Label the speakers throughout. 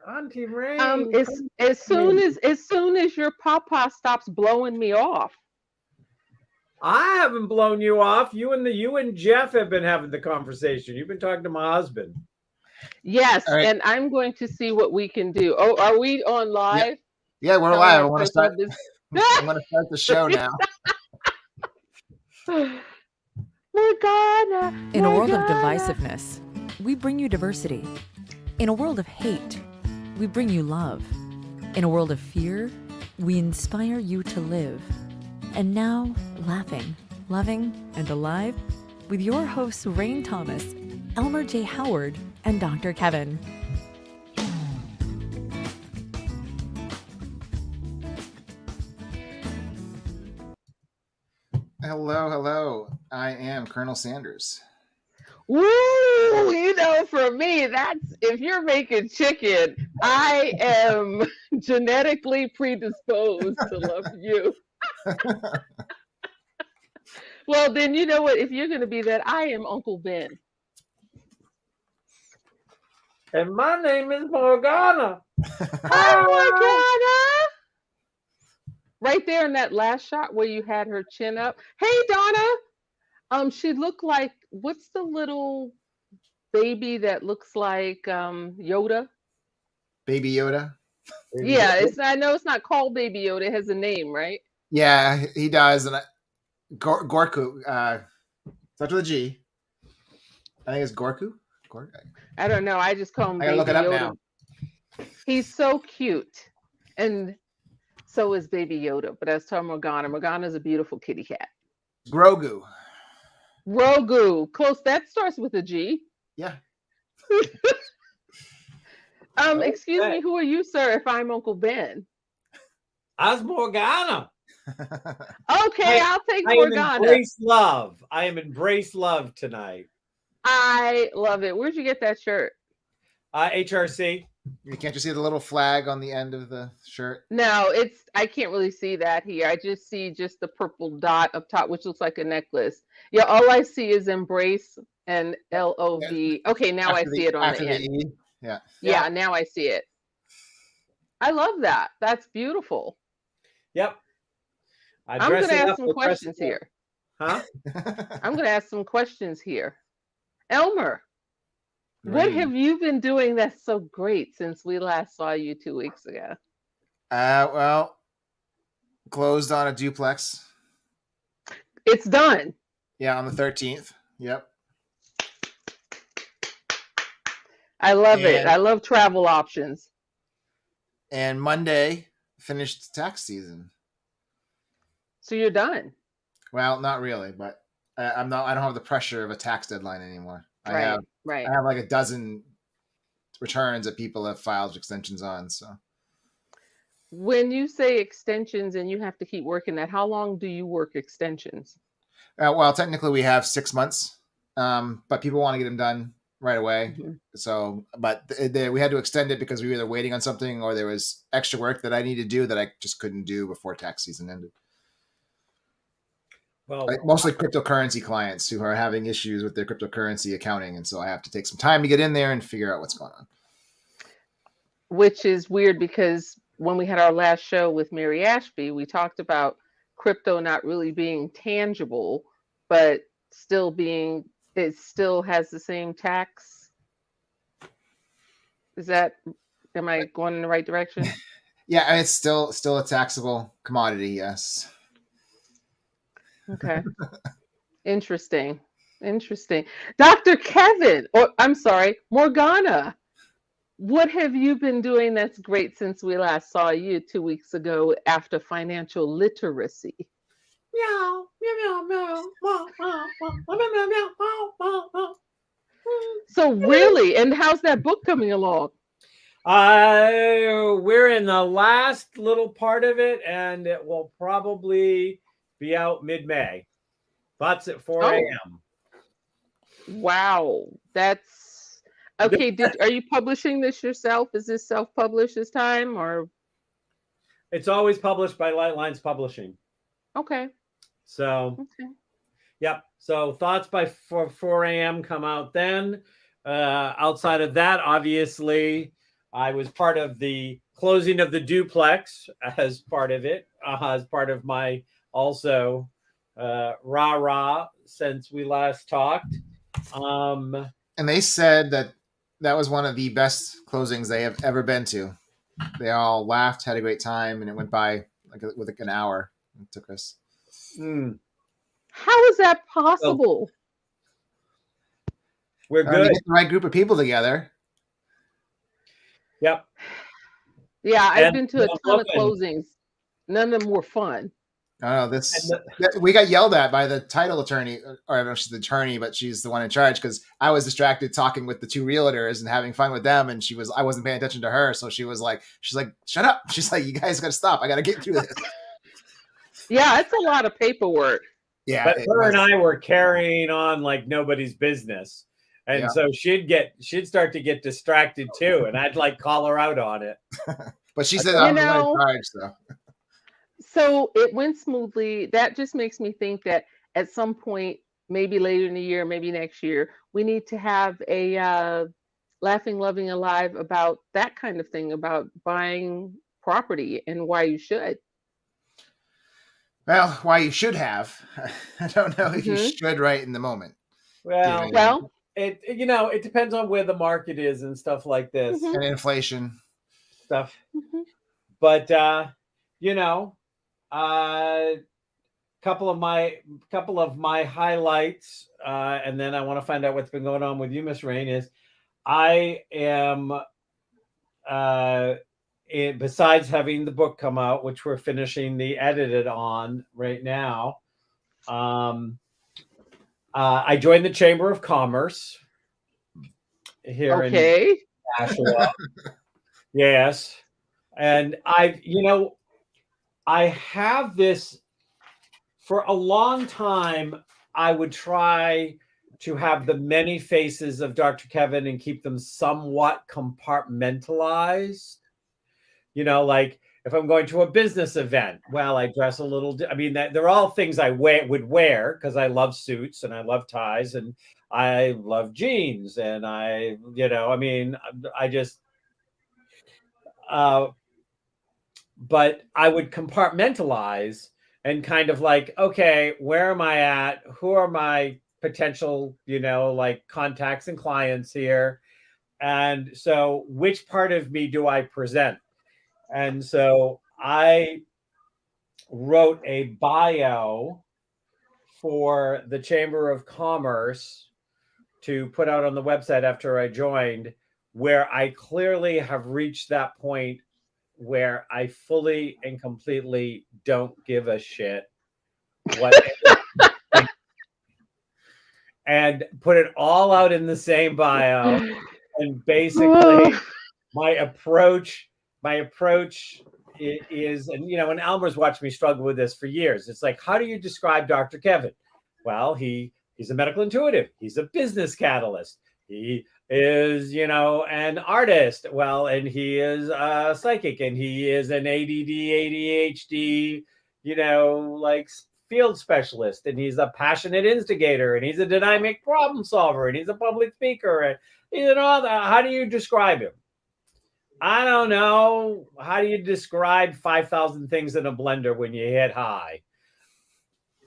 Speaker 1: Auntie Rain.
Speaker 2: As soon as your papa stops blowing me off.
Speaker 1: I haven't blown you off. You and Jeff have been having the conversation. You've been talking to my husband.
Speaker 2: Yes,
Speaker 3: All right.
Speaker 2: and I'm going to see what we can do. Oh, are we on
Speaker 3: Yeah.
Speaker 2: live?
Speaker 3: Yeah, we're
Speaker 2: Telling
Speaker 3: live. I
Speaker 2: our
Speaker 3: want to start.
Speaker 2: personal business.
Speaker 3: I'm going to start the show now.
Speaker 2: Morgana,
Speaker 4: In a world of
Speaker 2: Morgana.
Speaker 4: divisiveness, we bring you diversity. In a world of hate, we bring you love. In a world of fear, we inspire you to live. And now, laughing, loving, and alive with your hosts Rain Thomas, Elmer J. Howard, and Dr. Kevin.
Speaker 3: Hello. I am Colonel Sanders.
Speaker 2: Woo! For me, that's if you're making chicken, I am genetically predisposed to love you. Well, then you know what? If you're going to be that, I am Uncle Ben.
Speaker 1: And my name is Morgana.
Speaker 2: Hi, Morgana! Right there in that last shot where you had her chin up. Hey, Donna. She looked like what's the little baby that looks like Yoda?
Speaker 3: Baby Yoda.
Speaker 2: Yeah, I know it's not called Baby Yoda. It has a name, right?
Speaker 3: Yeah, he does. And Gorku. Starts with a G. I think it's Gorku.
Speaker 2: I don't know. I just call him
Speaker 3: I gotta
Speaker 2: Baby
Speaker 3: look it up
Speaker 2: Yoda.
Speaker 3: now.
Speaker 2: He's so cute, and so is Baby Yoda. But I was telling Morgana. Morgana's a beautiful kitty cat.
Speaker 3: Grogu.
Speaker 2: Grogu, close. That starts with a G.
Speaker 3: Yeah.
Speaker 2: Excuse me. Who are you, sir? If I'm Uncle Ben.
Speaker 1: I's Morgana.
Speaker 2: Okay, I'll take
Speaker 1: I am
Speaker 2: Morgana.
Speaker 1: embrace love tonight.
Speaker 2: I love it. Where'd you get that shirt?
Speaker 1: HRC.
Speaker 3: Can't you see the little flag on the end of the shirt?
Speaker 2: No, I can't really see that here. I just see just the purple dot up top, which looks like a necklace. Yeah, all I see is embrace and LOV. Okay, now I see it on the end.
Speaker 3: E. Yeah.
Speaker 2: Yeah, now I see it. I love that. That's beautiful.
Speaker 1: Yep.
Speaker 2: I'm going to ask some questions here.
Speaker 1: Huh?
Speaker 2: I'm going to ask some questions here. Elmer, what have you been doing that's so great since we last saw you 2 weeks ago?
Speaker 3: Well, closed on a duplex.
Speaker 2: It's done.
Speaker 3: Yeah, on the 13th. Yep.
Speaker 2: I love it. I love travel options.
Speaker 3: And Monday finished tax season.
Speaker 2: So you're done.
Speaker 3: Well, not really, but I don't have the pressure of a tax deadline anymore.
Speaker 2: Right.
Speaker 3: I have like a dozen returns that people have filed extensions on. So
Speaker 2: when you say extensions and you have to keep working that, how long do you work extensions?
Speaker 3: Well, technically we have 6 months, but people want to get them done right away.
Speaker 2: Mm-hmm.
Speaker 3: So, but we had to extend it because we were either waiting on something or there was extra work that I needed to do that I just couldn't do before tax season ended.
Speaker 1: Well,
Speaker 3: mostly cryptocurrency clients who are having issues with their cryptocurrency accounting. And so I have to take some time to get in there and figure out what's going on.
Speaker 2: Which is weird because when we had our last show with Mary Ashby, we talked about crypto not really being tangible, but it still has the same tax. Am I going in the right direction?
Speaker 3: Yeah, it's still a taxable commodity. Yes.
Speaker 2: Okay. Interesting. Dr. Kevin, or I'm sorry, Morgana, what have you been doing that's great since we last saw you 2 weeks ago after financial literacy?
Speaker 1: Meow, meow, meow, meow, meow, meow, meow, meow.
Speaker 2: So really, and how's that book coming along?
Speaker 1: We're in the last little part of it, and it will probably be out mid-May. Thoughts at 4 a.m.
Speaker 2: Wow, that's okay. Are you publishing this yourself? Is this self-published this time, or?
Speaker 1: It's always published by Lightlines Publishing.
Speaker 2: Okay.
Speaker 1: So, yep. So thoughts by 4 a.m. come out then. Outside of that, obviously, I was part of the closing of the duplex as part of it, as part of my also rah since we last talked.
Speaker 3: And they said that was one of the best closings they have ever been to. They all laughed, had a great time, and it went by with an hour. It took us.
Speaker 2: How is that possible?
Speaker 1: We're
Speaker 3: You
Speaker 1: good.
Speaker 3: get the right group of people together.
Speaker 1: Yep.
Speaker 2: Yeah, I've
Speaker 1: And
Speaker 2: been to a
Speaker 1: I'm
Speaker 2: ton of
Speaker 1: looking.
Speaker 2: closings. None of them were fun.
Speaker 3: Oh, we got yelled at by the title attorney, or I don't know if she's the attorney, but she's the one in charge because I was distracted talking with the two realtors and having fun with them, and I wasn't paying attention to her, so she's like, shut up. She's like, you guys got to stop. I got to get through this.
Speaker 2: Yeah, it's a lot of paperwork.
Speaker 3: Yeah,
Speaker 1: but her and I were carrying on like nobody's business. And so she'd start to get distracted too. And I'd like call her out on it.
Speaker 3: But she said, I'm not in charge, so.
Speaker 2: So it went smoothly. That just makes me think that at some point, maybe later in the year, maybe next year, we need to have a Laughing, Loving, Alive about that kind of thing, about buying property and why you should.
Speaker 3: Well, why you should have. I don't know if you should right in the moment.
Speaker 2: Well,
Speaker 1: it depends on where the market is and stuff like this.
Speaker 3: And inflation
Speaker 1: stuff. But couple of my highlights, and then I want to find out what's been going on with you, Miss Rain, is I am besides having the book come out, which we're finishing the edited on right now, I joined the Chamber of Commerce here in Nashua. Yes. And I have this for a long time. I would try to have the many faces of Dr. Kevin and keep them somewhat compartmentalized. Like if I'm going to a business event, well, I dress a little. They're all things I would wear because I love suits and I love ties and I love jeans and I just. But I would compartmentalize and kind of like, okay, where am I at? Who are my potential, contacts and clients here? And so which part of me do I present? And so I wrote a bio for the Chamber of Commerce to put out on the website after I joined, where I clearly have reached that point where I fully and completely don't give a shit what and put it all out in the same bio. And basically my approach is, and Elmer's watched me struggle with this for years. It's like, how do you describe Dr. Kevin? Well, he's a medical intuitive. He's a business catalyst. He is, an artist. Well, and he is a psychic, and he is an ADD, ADHD, field specialist, and he's a passionate instigator, and he's a dynamic problem solver, and he's a public speaker, and how do you describe him? I don't know. How do you describe 5,000 things in a blender when you hit high?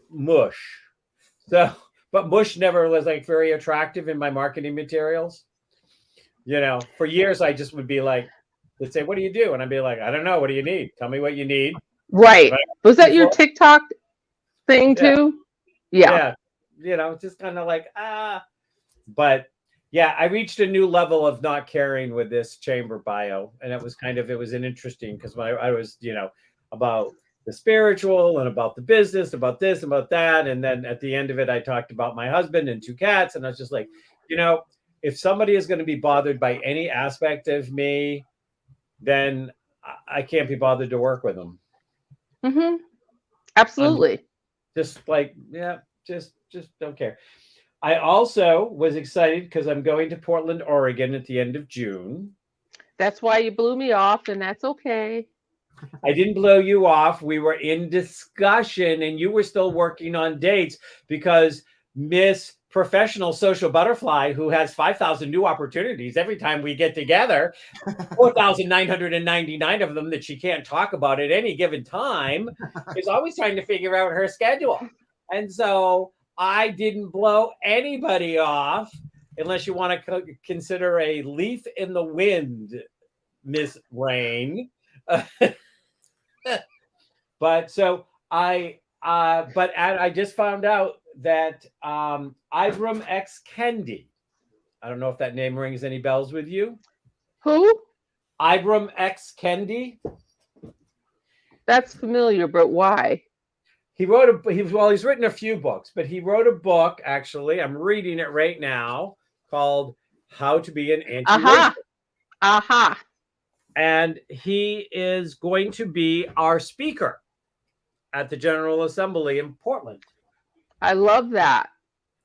Speaker 1: Mush. But mush never was very attractive in my marketing materials. For years I just would be like, they'd say, "What do you do?" And I'd be like, "I don't know. What do you need? Tell me what you need."
Speaker 2: Right. Was that your TikTok thing too? Yeah.
Speaker 1: Just kind of like, but yeah, I reached a new level of not caring with this chamber bio. And it was interesting because I was, about the spiritual and about the business, about this, about that. And then at the end of it, I talked about my husband and 2 cats. And I was just like, if somebody is going to be bothered by any aspect of me, then I can't be bothered to work with them.
Speaker 2: Mm-hmm. Absolutely.
Speaker 1: Just don't care. I also was excited because I'm going to Portland, Oregon at the end of June.
Speaker 2: That's why you blew me off, and that's okay.
Speaker 1: I didn't blow you off. We were in discussion, and you were still working on dates because Miss professional social butterfly who has 5,000 new opportunities every time we get together, 4,999 of them that she can't talk about at any given time, is always trying to figure out her schedule. And so I didn't blow anybody off, unless you want to consider a leaf in the wind, Miss Rain. But so I just found out that Ibram X. Kendi, I don't know if that name rings any bells with you.
Speaker 2: Who?
Speaker 1: Ibram X. Kendi.
Speaker 2: That's familiar, but why?
Speaker 1: He's written a few books, but he wrote a book, actually, I'm reading it right now, called How to Be an Anti-Racist.
Speaker 2: Aha.
Speaker 1: And he is going to be our speaker at the General Assembly in Portland.
Speaker 2: I love that.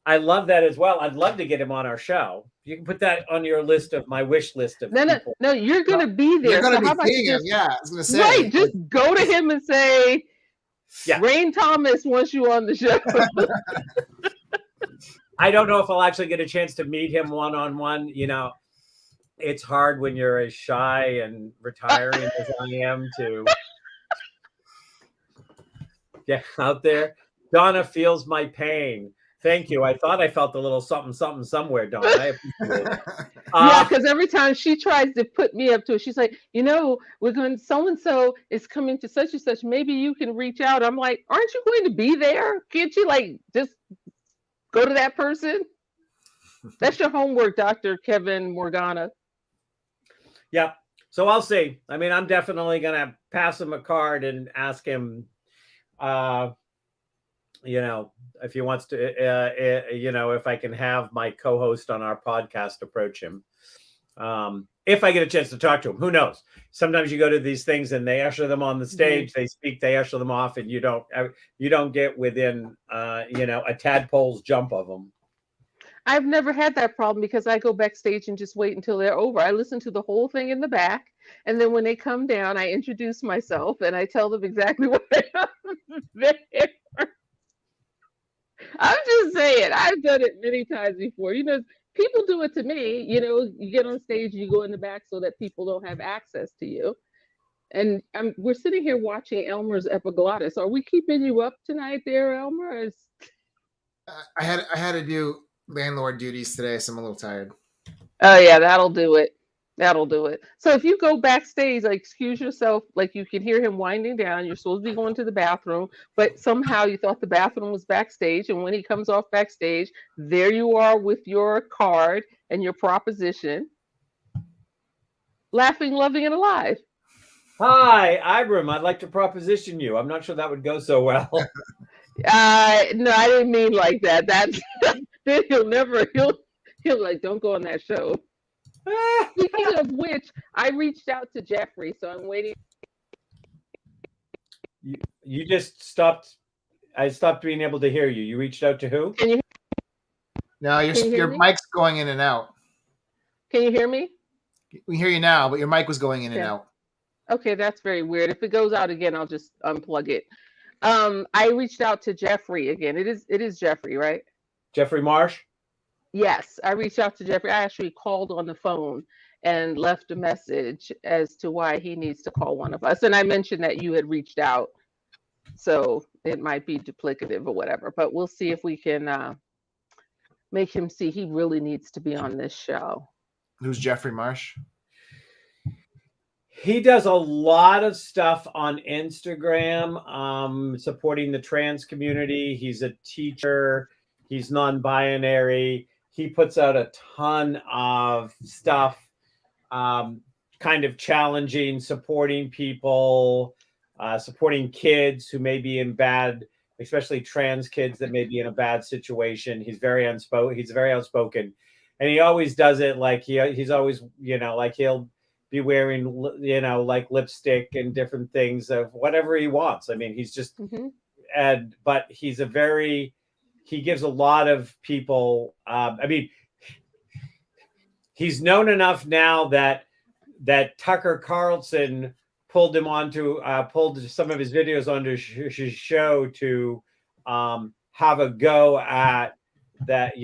Speaker 1: I love that as well. I'd love to get him on our show. You can put that on your list of my wish list of people.
Speaker 2: No, you're going to be there.
Speaker 3: You're going
Speaker 2: so
Speaker 3: to be seeing him. Yeah, I was going to say.
Speaker 2: Right, just go to him and say,
Speaker 1: yeah.
Speaker 2: Rain Thomas wants you on the show.
Speaker 1: I don't know if I'll actually get a chance to meet him one-on-one. You know, it's hard when you're as shy and retiring as I am to get out there. Donna feels my pain. Thank you. I thought I felt a little something somewhere, Donna. I appreciate it.
Speaker 2: Yeah, because every time she tries to put me up to it, she's like, we're going, so-and-so is coming to such and such. Maybe you can reach out. I'm like, aren't you going to be there? Can't you just go to that person? That's your homework, Dr. Kevin Morgana.
Speaker 1: Yeah. So I'll see. I mean, I'm definitely going to pass him a card and ask him, if he wants to, if I can have my co-host on our podcast approach him. If I get a chance to talk to him, who knows? Sometimes you go to these things and they usher them on the stage, they speak, they usher them off, and you don't get within, a tadpole's jump of them.
Speaker 2: I've never had that problem because I go backstage and just wait until they're over. I listen to the whole thing in the back. And then when they come down, I introduce myself and I tell them exactly what I'm there. I'm just saying, I've done it many times before. People do it to me. You get on stage, you go in the back so that people don't have access to you. And we're sitting here watching Elmer's epiglottis. Are we keeping you up tonight there, Elmer?
Speaker 3: I had to do landlord duties today, so I'm a little tired.
Speaker 2: Oh yeah, that'll do it. So if you go backstage, excuse yourself, you can hear him winding down. You're supposed to be going to the bathroom, but somehow you thought the bathroom was backstage. And when he comes off backstage, there you are with your card and your proposition, laughing, loving, and alive.
Speaker 1: Hi, Ibram. I'd like to proposition you. I'm not sure that would go so well.
Speaker 2: No, I didn't mean like that. That's then he'll don't go on that show. Speaking of which, I reached out to Jeffrey, so I'm waiting.
Speaker 1: You just stopped. I stopped being able to hear you. You reached out to who?
Speaker 2: Can you?
Speaker 3: No, your mic's going in and out.
Speaker 2: Can you hear me?
Speaker 3: We hear you now, but your mic was going in and out.
Speaker 2: Okay, that's very weird. If it goes out again, I'll just unplug it. I reached out to Jeffrey again. It is Jeffrey, right?
Speaker 1: Jeffrey Marsh?
Speaker 2: Yes, I reached out to Jeffrey. I actually called on the phone and left a message as to why he needs to call one of us. And I mentioned that you had reached out, so it might be duplicative or whatever. But we'll see if we can make him see he really needs to be on this show.
Speaker 3: Who's Jeffrey Marsh?
Speaker 1: He does a lot of stuff on Instagram, supporting the trans community. He's a teacher. He's non-binary. He puts out a ton of stuff, kind of challenging, supporting people, supporting kids who may be in bad, especially trans kids that may be in a bad situation. He's very outspoken, and he always does it he's always, he'll be wearing, lipstick and different things of whatever he wants. I mean, he's just, but he gives a lot of people, he's known enough now that Tucker Carlson pulled some of his videos onto his show to have a go at that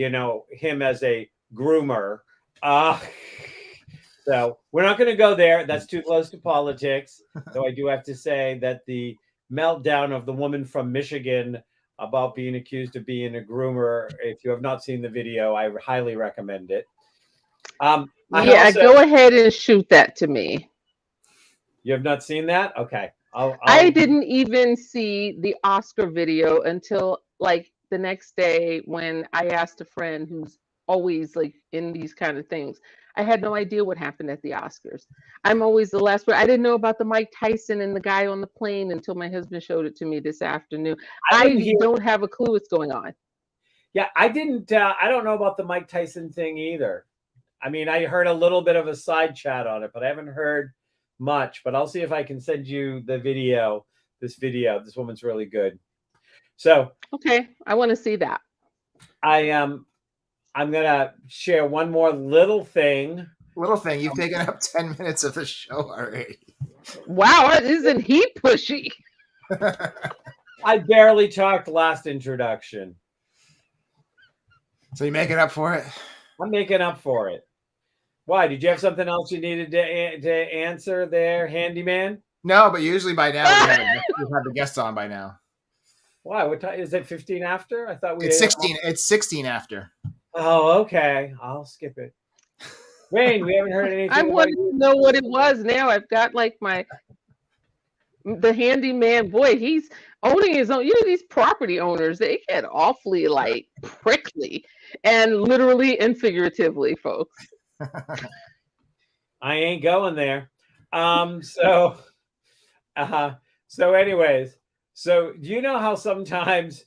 Speaker 1: him as a groomer. So we're not going to go there. That's too close to politics. Though I do have to say that the meltdown of the woman from Michigan about being accused of being a groomer, if you have not seen the video, I highly recommend it.
Speaker 2: Go ahead and shoot that to me.
Speaker 1: You have not seen that? Okay.
Speaker 2: I didn't even see the Oscar video until like the next day when I asked a friend who's always like in these kind of things. I had no idea what happened at the Oscars. I'm always the last one. I didn't know about the Mike Tyson and the guy on the plane until my husband showed it to me this afternoon. I don't have a clue what's going on.
Speaker 1: Yeah, I didn't. I don't know about the Mike Tyson thing either. I mean, I heard a little bit of a side chat on it, but I haven't heard much. But I'll see if I can send you the video. This woman's really good. So
Speaker 2: okay, I want to see that.
Speaker 1: I'm gonna share one more little thing.
Speaker 3: You've taken up 10 minutes of the show already.
Speaker 2: Wow, isn't he pushy?
Speaker 1: I barely talked last introduction.
Speaker 3: So you're making up for it?
Speaker 1: I'm making up for it. Why? Did you have something else you needed to answer there, handyman?
Speaker 3: No, but usually by now we've had the guests on by now.
Speaker 1: Why? What time is it? 15 after? I thought
Speaker 3: It's 16. It's 16 after.
Speaker 1: Oh, okay. I'll skip it. Wayne, we haven't heard anything.
Speaker 2: I want to know what it was now. I've got like the handyman. Boy, he's owning his own. These property owners, they get awfully like prickly, and literally and figuratively, folks.
Speaker 1: I ain't going there. So anyways, so do you know how sometimes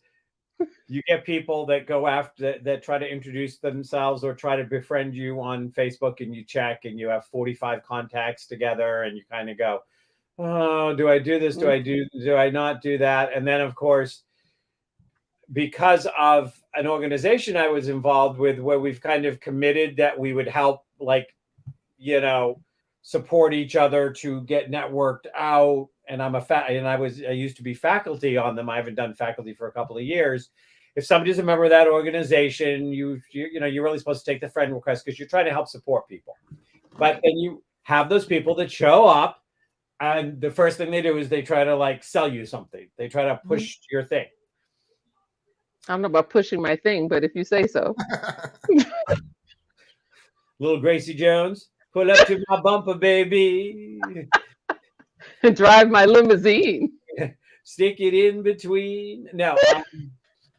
Speaker 1: you get people that go after that try to introduce themselves or try to befriend you on Facebook, and you check and you have 45 contacts together, and you kind of go, oh, do I do this? Do I not do that? And then of course, because of an organization I was involved with where we've kind of committed that we would help, like, support each other to get networked out. And I used to be faculty on them. I haven't done faculty for a couple of years. If somebody's a member of that organization, you're really supposed to take the friend request because you're trying to help support people. But then you have those people that show up, and the first thing they do is they try to like sell you something. They try to push your thing.
Speaker 2: I don't know about pushing my thing, but if you say so.
Speaker 1: Little Gracie Jones, pull up to my bumper, baby.
Speaker 2: And drive my limousine.
Speaker 1: Stick it in between. No,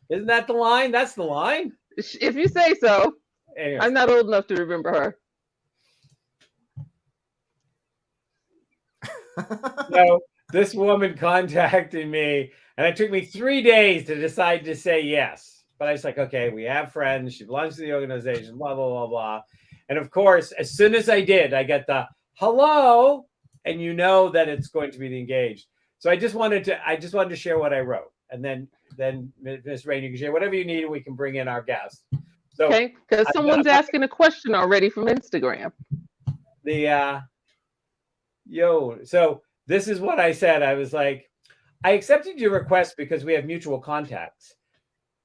Speaker 1: isn't that the line? That's the line.
Speaker 2: If you say so.
Speaker 1: Anyways.
Speaker 2: I'm not old enough to remember her.
Speaker 1: So this woman contacted me, and it took me 3 days to decide to say yes. But I was like, okay, we have friends. She belongs to the organization, blah, blah, blah, blah. And of course, as soon as I did, I get the hello, and you know that it's going to be the engaged. So I just wanted to share what I wrote. And then Ms. Rain, you can share whatever you need, and we can bring in our guest. So,
Speaker 2: okay, because someone's asking a question already from Instagram.
Speaker 1: So this is what I said. I was like, I accepted your request because we have mutual contacts.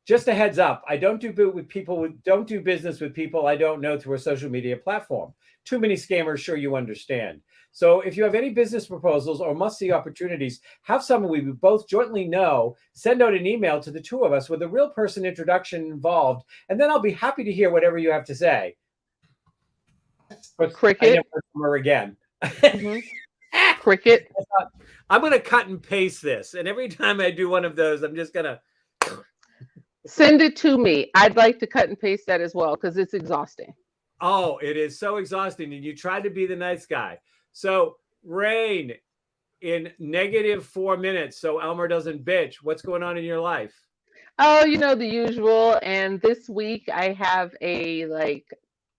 Speaker 1: Just a heads up, I don't do business with people I don't know through a social media platform. Too many scammers, sure you understand. So if you have any business proposals or must-see opportunities, have someone we both jointly know send out an email to the two of us with a real person introduction involved, and then I'll be happy to hear whatever you have to say. But
Speaker 2: Cricket.
Speaker 1: I never heard from her again.
Speaker 2: Cricket.
Speaker 1: I'm going to cut and paste this, and every time I do one of those, I'm just going to
Speaker 2: send it to me. I'd like to cut and paste that as well because it's exhausting.
Speaker 1: Oh, it is so exhausting, and you try to be the nice guy. So, Rain, in -4 minutes, so Elmer doesn't bitch, what's going on in your life?
Speaker 2: Oh, the usual. And this week I have a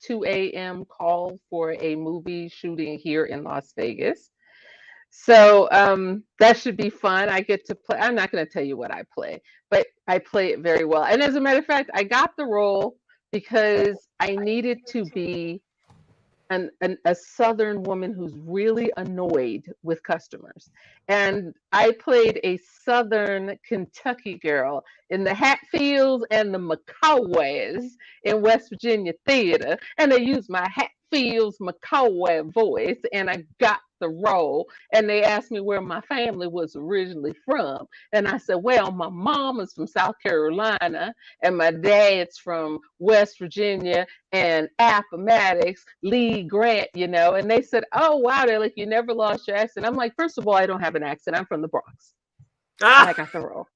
Speaker 2: 2 a.m. call for a movie shooting here in Las Vegas. So that should be fun. I get to play. I'm not going to tell you what I play, but I play it very well. And as a matter of fact, I got the role because I needed to be a Southern woman who's really annoyed with customers. And I played a Southern Kentucky girl in the Hatfields and the McCoways in West Virginia theater. And they used my Hatfields McCowa voice, and I got the role. And they asked me where my family was originally from. And I said, well, my mom is from South Carolina, and my dad's from West Virginia and Appomattox, Lee Grant, and they said, oh, wow, they're like, you never lost your accent. I'm like, first of all, I don't have an accent. I'm from the Bronx. And I got the role.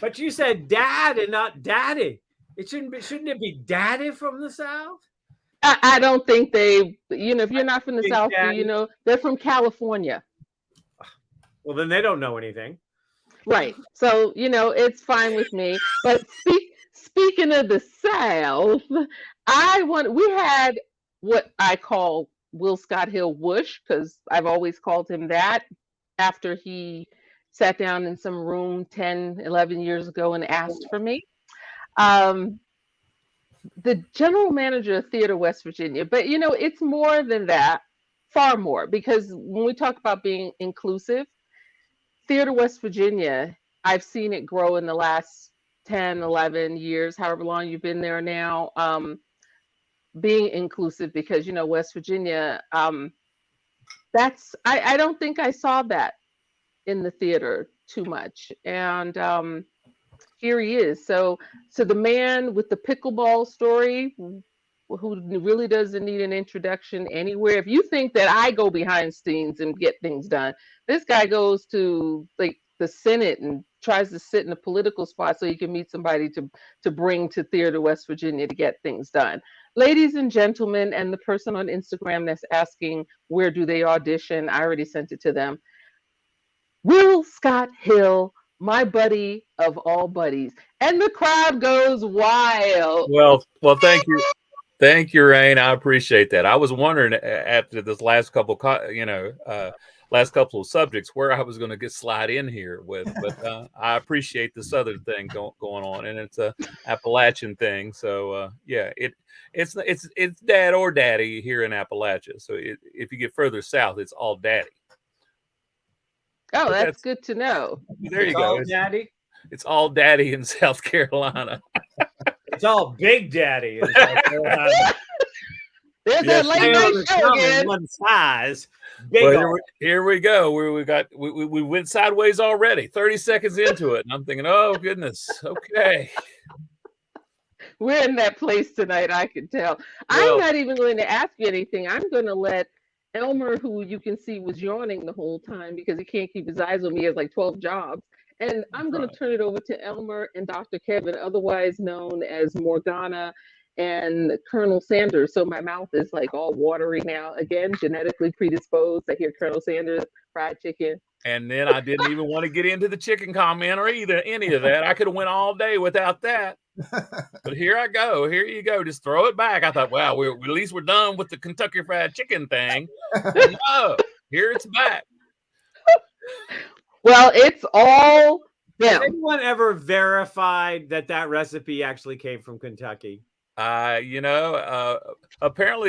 Speaker 1: But you said dad and not daddy. Shouldn't it be daddy from the South?
Speaker 2: I don't think they, if you're not from the South, they're from California.
Speaker 1: Well, then they don't know anything.
Speaker 2: Right. So, it's fine with me. But speaking of the South, we had what I call Will Scott Hill Whoosh, because I've always called him that, after he sat down in some room 10, 11 years ago and asked for me. The general manager of Theater West Virginia. But, it's more than that, far more, because when we talk about being inclusive, Theater West Virginia, I've seen it grow in the last 10, 11 years, however long you've been there now, being inclusive, because, West Virginia, I don't think I saw that in the theater too much. And here he is. So the man with the pickleball story, who really doesn't need an introduction anywhere. If you think that I go behind scenes and get things done, this guy goes to like the Senate and tries to sit in a political spot so he can meet somebody to bring to Theater West Virginia to get things done. Ladies and gentlemen, and the person on Instagram that's asking where do they audition, I already sent it to them. Will Scott Hill, my buddy of all buddies. And the crowd goes wild.
Speaker 5: Well, thank you, Rain. I appreciate that. I was wondering after this last couple of subjects where I was going to slide in here with, but I appreciate the Southern thing going on, and it's a Appalachian thing. So it's dad or daddy here in Appalachia. So if you get further south, it's all daddy.
Speaker 2: Oh, that's good to know.
Speaker 5: There you go.
Speaker 1: Daddy.
Speaker 5: It's all daddy in South Carolina.
Speaker 1: It's all big daddy in South Carolina.
Speaker 2: There's that late night show again.
Speaker 1: One size.
Speaker 5: Here we go. We went sideways already. 30 seconds into it, and I'm thinking, oh goodness, okay.
Speaker 2: We're in that place tonight. I can tell. I'm not even going to ask you anything. I'm going to let Elmer, who you can see was yawning the whole time because he can't keep his eyes on me, he has like 12 jobs. And I'm going to turn it over to Elmer and Dr. Kevin, otherwise known as Morgana and Colonel Sanders. So my mouth is like all watery now. Again, genetically predisposed. I hear Colonel Sanders, fried chicken.
Speaker 5: And then I didn't even want to get into the chicken comment or any of that. I could have went all day without that. But here I go. Here you go. Just throw it back. I thought, wow, at least we're done with the Kentucky Fried Chicken thing. No, here it's back.
Speaker 2: Well, it's all them.
Speaker 1: Has anyone ever verified that recipe actually came from Kentucky?
Speaker 5: Apparently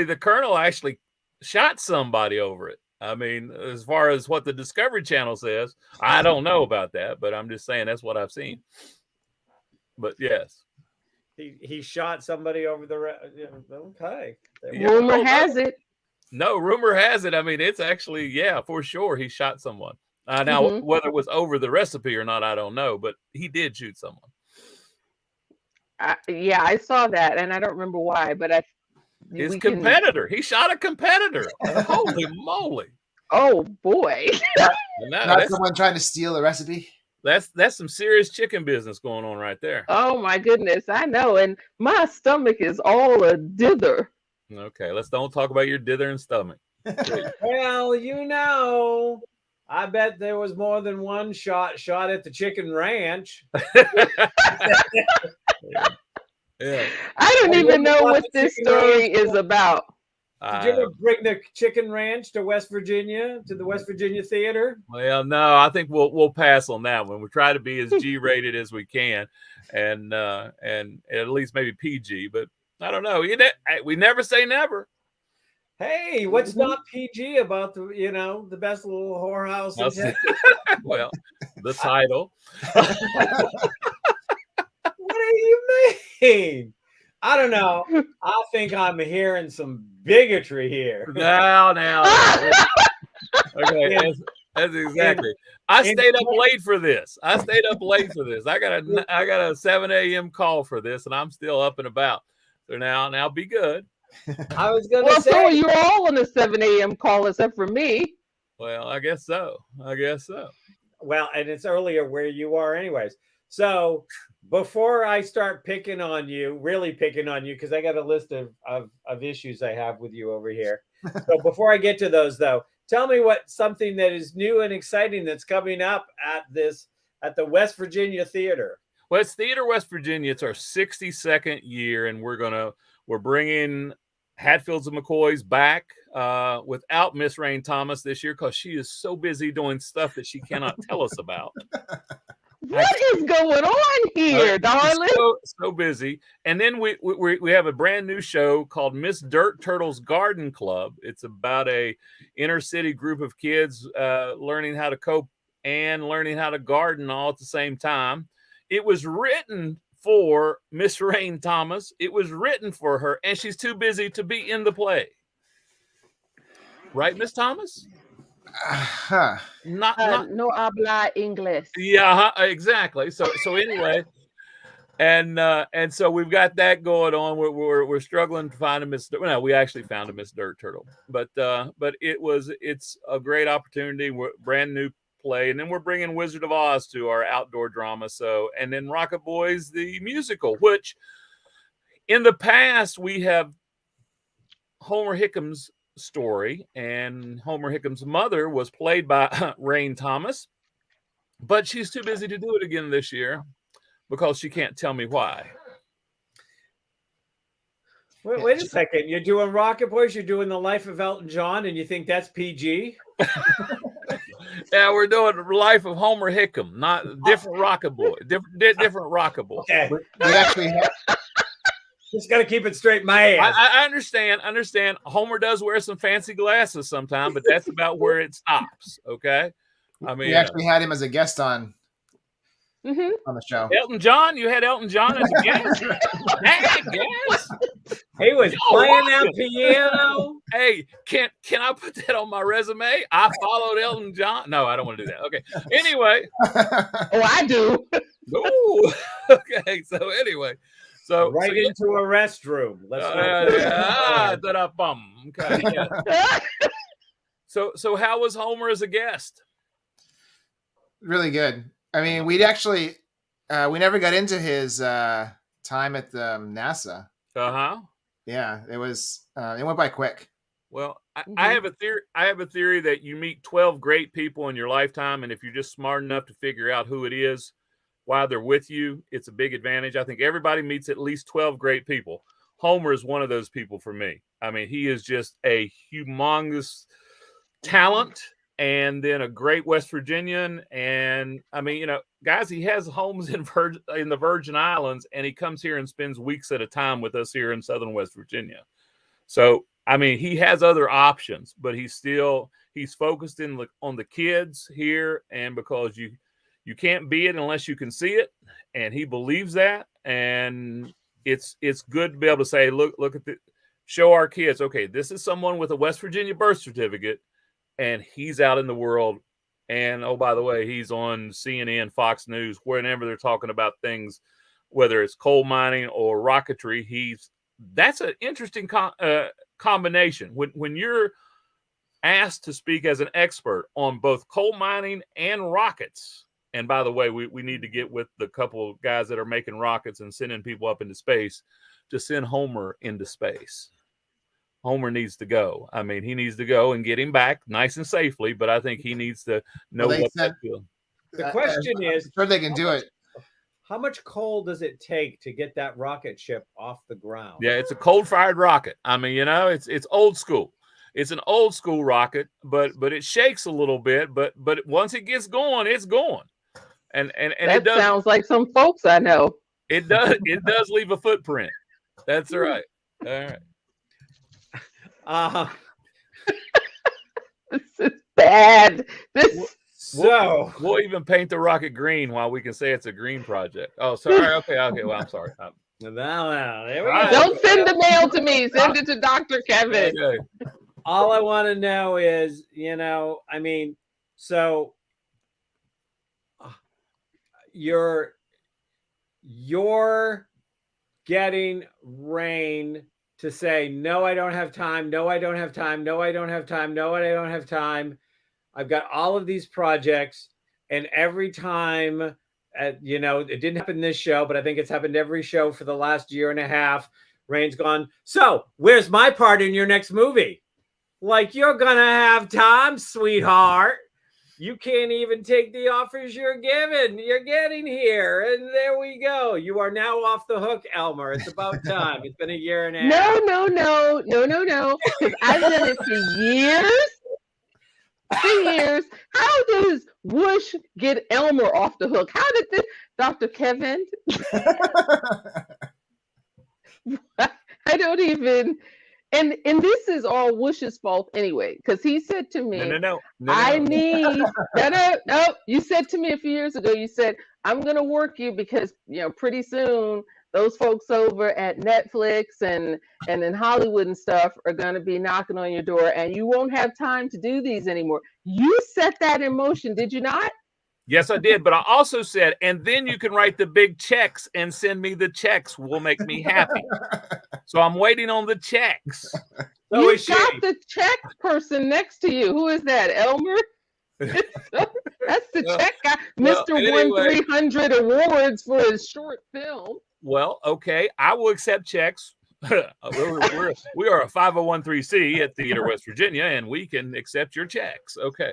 Speaker 5: the Colonel actually shot somebody over it. I mean, as far as what the Discovery Channel says, I don't know about that, but I'm just saying that's what I've seen. But yes.
Speaker 1: He shot somebody over the okay.
Speaker 2: Rumor has it.
Speaker 5: No, rumor has it. I mean, it's actually, for sure he shot someone. Now, whether it was over the recipe or not, I don't know, but he did shoot someone.
Speaker 2: I saw that, and I don't remember why, but
Speaker 5: his competitor. He shot a competitor. Holy moly!
Speaker 2: Oh boy!
Speaker 3: Not someone trying to steal the recipe.
Speaker 5: That's some serious chicken business going on right there.
Speaker 2: Oh my goodness, I know, and my stomach is all a dither.
Speaker 5: Okay, don't talk about your dither and stomach.
Speaker 1: Well, I bet there was more than one shot at the chicken ranch.
Speaker 5: Yeah.
Speaker 2: I don't even know what this story is about.
Speaker 1: Did you ever bring the chicken ranch to West Virginia, to the West Virginia Theater?
Speaker 5: Well, no, I think we'll pass on that one. We try to be as G-rated as we can, and at least maybe PG. But I don't know. We never say never.
Speaker 1: Hey, what's not PG about the best little whorehouse in Texas?
Speaker 5: Well, the title.
Speaker 1: What do you mean? I don't know. I think I'm hearing some bigotry here.
Speaker 5: Now. Okay, that's exactly. I stayed up late for this. I got a 7 a.m. call for this, and I'm still up and about. So now be good.
Speaker 1: I was gonna say.
Speaker 2: So you're all on the 7 a.m. call except for me.
Speaker 5: Well, I guess so.
Speaker 1: Well, and it's earlier where you are, anyways. So before I start really picking on you, because I got a list of issues I have with you over here. So before I get to those, though, tell me something that is new and exciting that's coming up at the West Virginia Theater.
Speaker 5: Well, it's Theater West Virginia. It's our 62nd year, and we're bringing Hatfields and McCoys back without Miss Rain Thomas this year because she is so busy doing stuff that she cannot tell us about.
Speaker 2: What is going on here, darling?
Speaker 5: So busy. And then we have a brand new show called Miss Dirt Turtle's Garden Club. It's about a inner city group of kids learning how to cope and learning how to garden all at the same time. It was written for Miss Rain Thomas. It was written for her, and she's too busy to be in the play. Right, Miss Thomas?
Speaker 2: No habla inglés.
Speaker 5: Yeah, exactly. So anyway, and so we've got that going on. We're struggling to find a Miss. No, we actually found a Miss Dirt Turtle, but it's a great opportunity. We're brand new play, and then we're bringing Wizard of Oz to our outdoor drama. So, and then Rocket Boys the musical, which in the past we have Homer Hickham's story, and Homer Hickham's mother was played by Rain Thomas, but she's too busy to do it again this year because she can't tell me why.
Speaker 1: Wait a second. You're doing Rocket Boys, you're doing The Life of Elton John, and you think that's PG?
Speaker 5: Yeah, we're doing the Life of Homer Hickam, not different Rocket Boy, different Rocket Boy.
Speaker 1: Okay.
Speaker 3: We actually
Speaker 1: just got to keep it straight in my ass.
Speaker 5: I understand. Homer does wear some fancy glasses sometimes, but that's about where it stops. Okay. I mean,
Speaker 3: we actually had him as a guest on the show.
Speaker 5: Elton John, you had Elton John as a guest. Hey, guest.
Speaker 1: He was playing that piano.
Speaker 5: Hey, can I put that on my resume? I followed Elton John. No, I don't want to do that. Okay. Anyway.
Speaker 2: Oh, I do.
Speaker 5: Ooh. Okay. So anyway. So
Speaker 1: into a restroom. Let's
Speaker 5: okay. Yeah. So how was Homer as a guest?
Speaker 3: Really good. I mean, we'd actually we never got into his time at the NASA. Yeah, it went by quick.
Speaker 5: Well, I have a theory. I have a theory that you meet 12 great people in your lifetime, and if you're just smart enough to figure out who it is while they're with you, it's a big advantage. I think everybody meets at least 12 great people. Homer is one of those people for me. I mean, he is just a humongous talent, and then a great West Virginian. And I mean, guys, he has homes in the Virgin Islands, and he comes here and spends weeks at a time with us here in Southern West Virginia. So, I mean, he has other options, but he's focused on the kids here. And because you can't be it unless you can see it. And he believes that. And it's good to be able to say, look at show our kids, okay, this is someone with a West Virginia birth certificate, and he's out in the world. And, oh, by the way, he's on CNN, Fox News, whenever they're talking about things, whether it's coal mining or rocketry. That's an interesting combination. When you're asked to speak as an expert on both coal mining and rockets, and by the way, we need to get with the couple of guys that are making rockets and sending people up into space to send Homer into space. Homer needs to go. I mean, he needs to go and get him back nice and safely, but I think he needs to know what that's doing.
Speaker 1: The question is,
Speaker 3: I'm sure they can do it.
Speaker 1: How much coal does it take to get that rocket ship off the ground?
Speaker 5: Yeah, it's a coal-fired rocket. I mean, it's old school. It's an old school rocket, but it shakes a little bit. But once it gets going, it's going. And
Speaker 2: that sounds like some folks I know.
Speaker 5: It does leave a footprint. That's right. All right.
Speaker 2: This is bad. This
Speaker 5: We'll even paint the rocket green while we can say it's a green project. Oh, sorry. Okay. Well, I'm sorry.
Speaker 1: There we
Speaker 5: Right.
Speaker 1: go.
Speaker 2: don't send the mail to me. Send it to Dr. Kevin.
Speaker 5: Okay.
Speaker 1: All I want to know is, I mean, so you're getting Rain to say, no, I don't have time. No, I don't have time. No, I don't have time. No, I don't have time. I've got all of these projects, and every time, it didn't happen this show, but I think it's happened every show for the last year and a half. Rain's gone, so where's my part in your next movie? Like, you're gonna have time, sweetheart. You can't even take the offers you're getting here. And there we go. You are now off the hook, Elmer. It's about time. It's been a year and a half.
Speaker 2: No. Because I've done it for years. How does Whoosh get Elmer off the hook? How did this, Dr. Kevin? I don't even. And this is all Whoosh's fault anyway, because he said to me,
Speaker 5: No.
Speaker 2: I need no. You said to me a few years ago, you said, I'm gonna work you because pretty soon those folks over at Netflix and in Hollywood and stuff are gonna be knocking on your door, and you won't have time to do these anymore. You set that in motion, did you not?
Speaker 5: Yes, I did. But I also said, and then you can write the big checks and send me the checks. Will make me happy. So I'm waiting on the checks.
Speaker 1: So
Speaker 2: You
Speaker 1: is she.
Speaker 2: got the check person next to you. Who is that, Elmer? That's the check guy.
Speaker 5: well,
Speaker 2: Mr.
Speaker 5: anyway.
Speaker 2: Won 300 awards for his short film.
Speaker 5: Well, okay. I will accept checks. We are a 501(c) at Theater West Virginia, and we can accept your checks. Okay.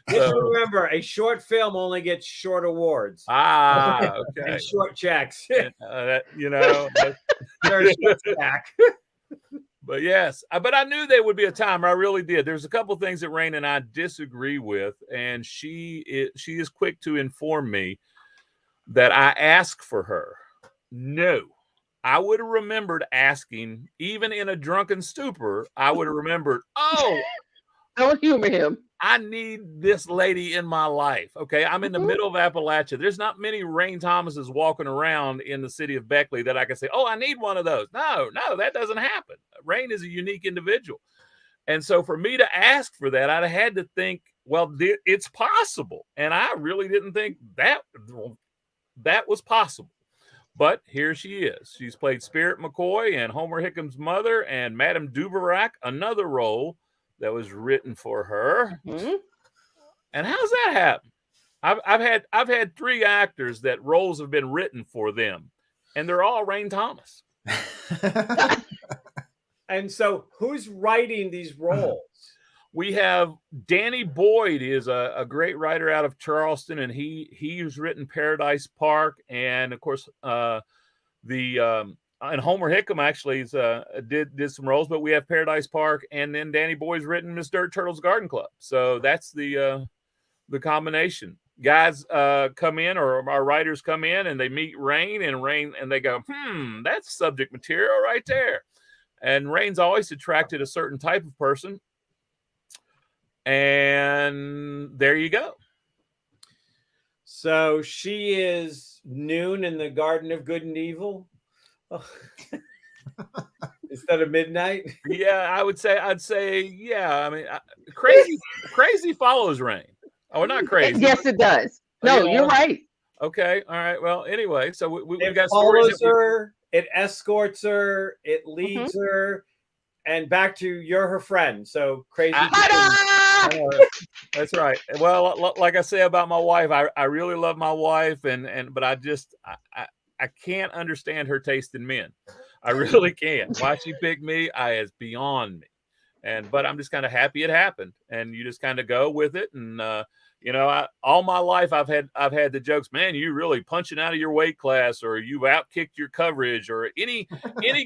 Speaker 1: Just remember, a short film only gets short awards.
Speaker 5: Okay.
Speaker 1: And short checks.
Speaker 5: They're
Speaker 1: short stack.
Speaker 5: But yes, but I knew there would be a time. I really did. There's a couple things that Rain and I disagree with, and she is quick to inform me that I ask for her. No. I would have remembered asking, even in a drunken stupor, I would have remembered,
Speaker 2: Don't humor him.
Speaker 5: I need this lady in my life. Okay. I'm in the middle of Appalachia. There's not many Rain Thomases walking around in the city of Beckley that I can say, I need one of those. No, that doesn't happen. Rain is a unique individual. And so for me to ask for that, I'd have had to think, well, it's possible. And I really didn't think that was possible. But here she is. She's played Spirit McCoy and Homer Hickham's mother and Madame Dubarak, another role that was written for her.
Speaker 2: Mm-hmm.
Speaker 5: And how's that happen? I've had 3 actors that roles have been written for them, and they're all Rain Thomas.
Speaker 1: And so, who's writing these roles?
Speaker 5: We have Danny Boyd is a great writer out of Charleston, and he's written Paradise Park, and of course and Homer Hickam actually did some roles, but we have Paradise Park, and then Danny Boyd's written Miss Dirt Turtle's Garden Club. So that's the combination. Guys come in, or our writers come in, and they meet Rain, and they go, that's subject material right there. And Rain's always attracted a certain type of person. And there you go.
Speaker 1: So she is noon in the Garden of Good and Evil instead of midnight.
Speaker 5: Yeah, I'd say, yeah. I mean, crazy follows Rain. Oh, not crazy.
Speaker 2: Yes, it does. No, you're right.
Speaker 5: Okay, all right. Well, anyway, so we
Speaker 1: It
Speaker 5: got
Speaker 1: follows
Speaker 5: stories.
Speaker 1: her. It escorts her. It leads her, and back to you're her friend. So crazy.
Speaker 5: That's right. Well, like I say about my wife, I really love my wife, but I can't understand her taste in men. I really can't. Why she picked me, is beyond me. But I'm just kind of happy it happened, and you just kind of go with it. And all my life I've had the jokes, man, you really punching out of your weight class, or you've outkicked your coverage, or any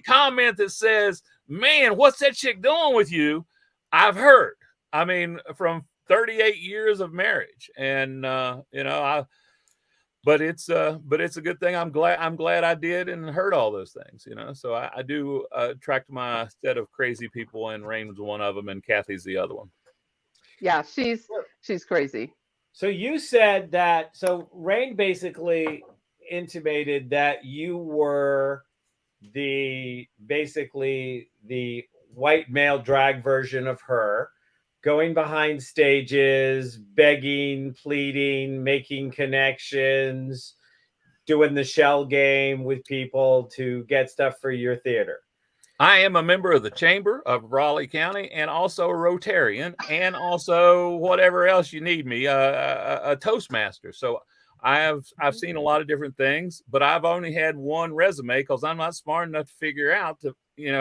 Speaker 5: comment that says, man, what's that chick doing with you? I've heard. I mean, from 38 years of marriage, and but it's a good thing. I'm glad I did and heard all those things, you know. So I do attract my set of crazy people, and Rain's one of them, and Kathy's the other one.
Speaker 2: Yeah, she's crazy.
Speaker 1: So you said that. So Rain basically intimated that you were basically the white male drag version of her, going behind stages, begging, pleading, making connections, doing the shell game with people to get stuff for your theater.
Speaker 5: I am a member of the Chamber of Raleigh County, and also a Rotarian, and also whatever else you need me, a Toastmaster. So I've seen a lot of different things, but I've only had one resume because I'm not smart enough to figure out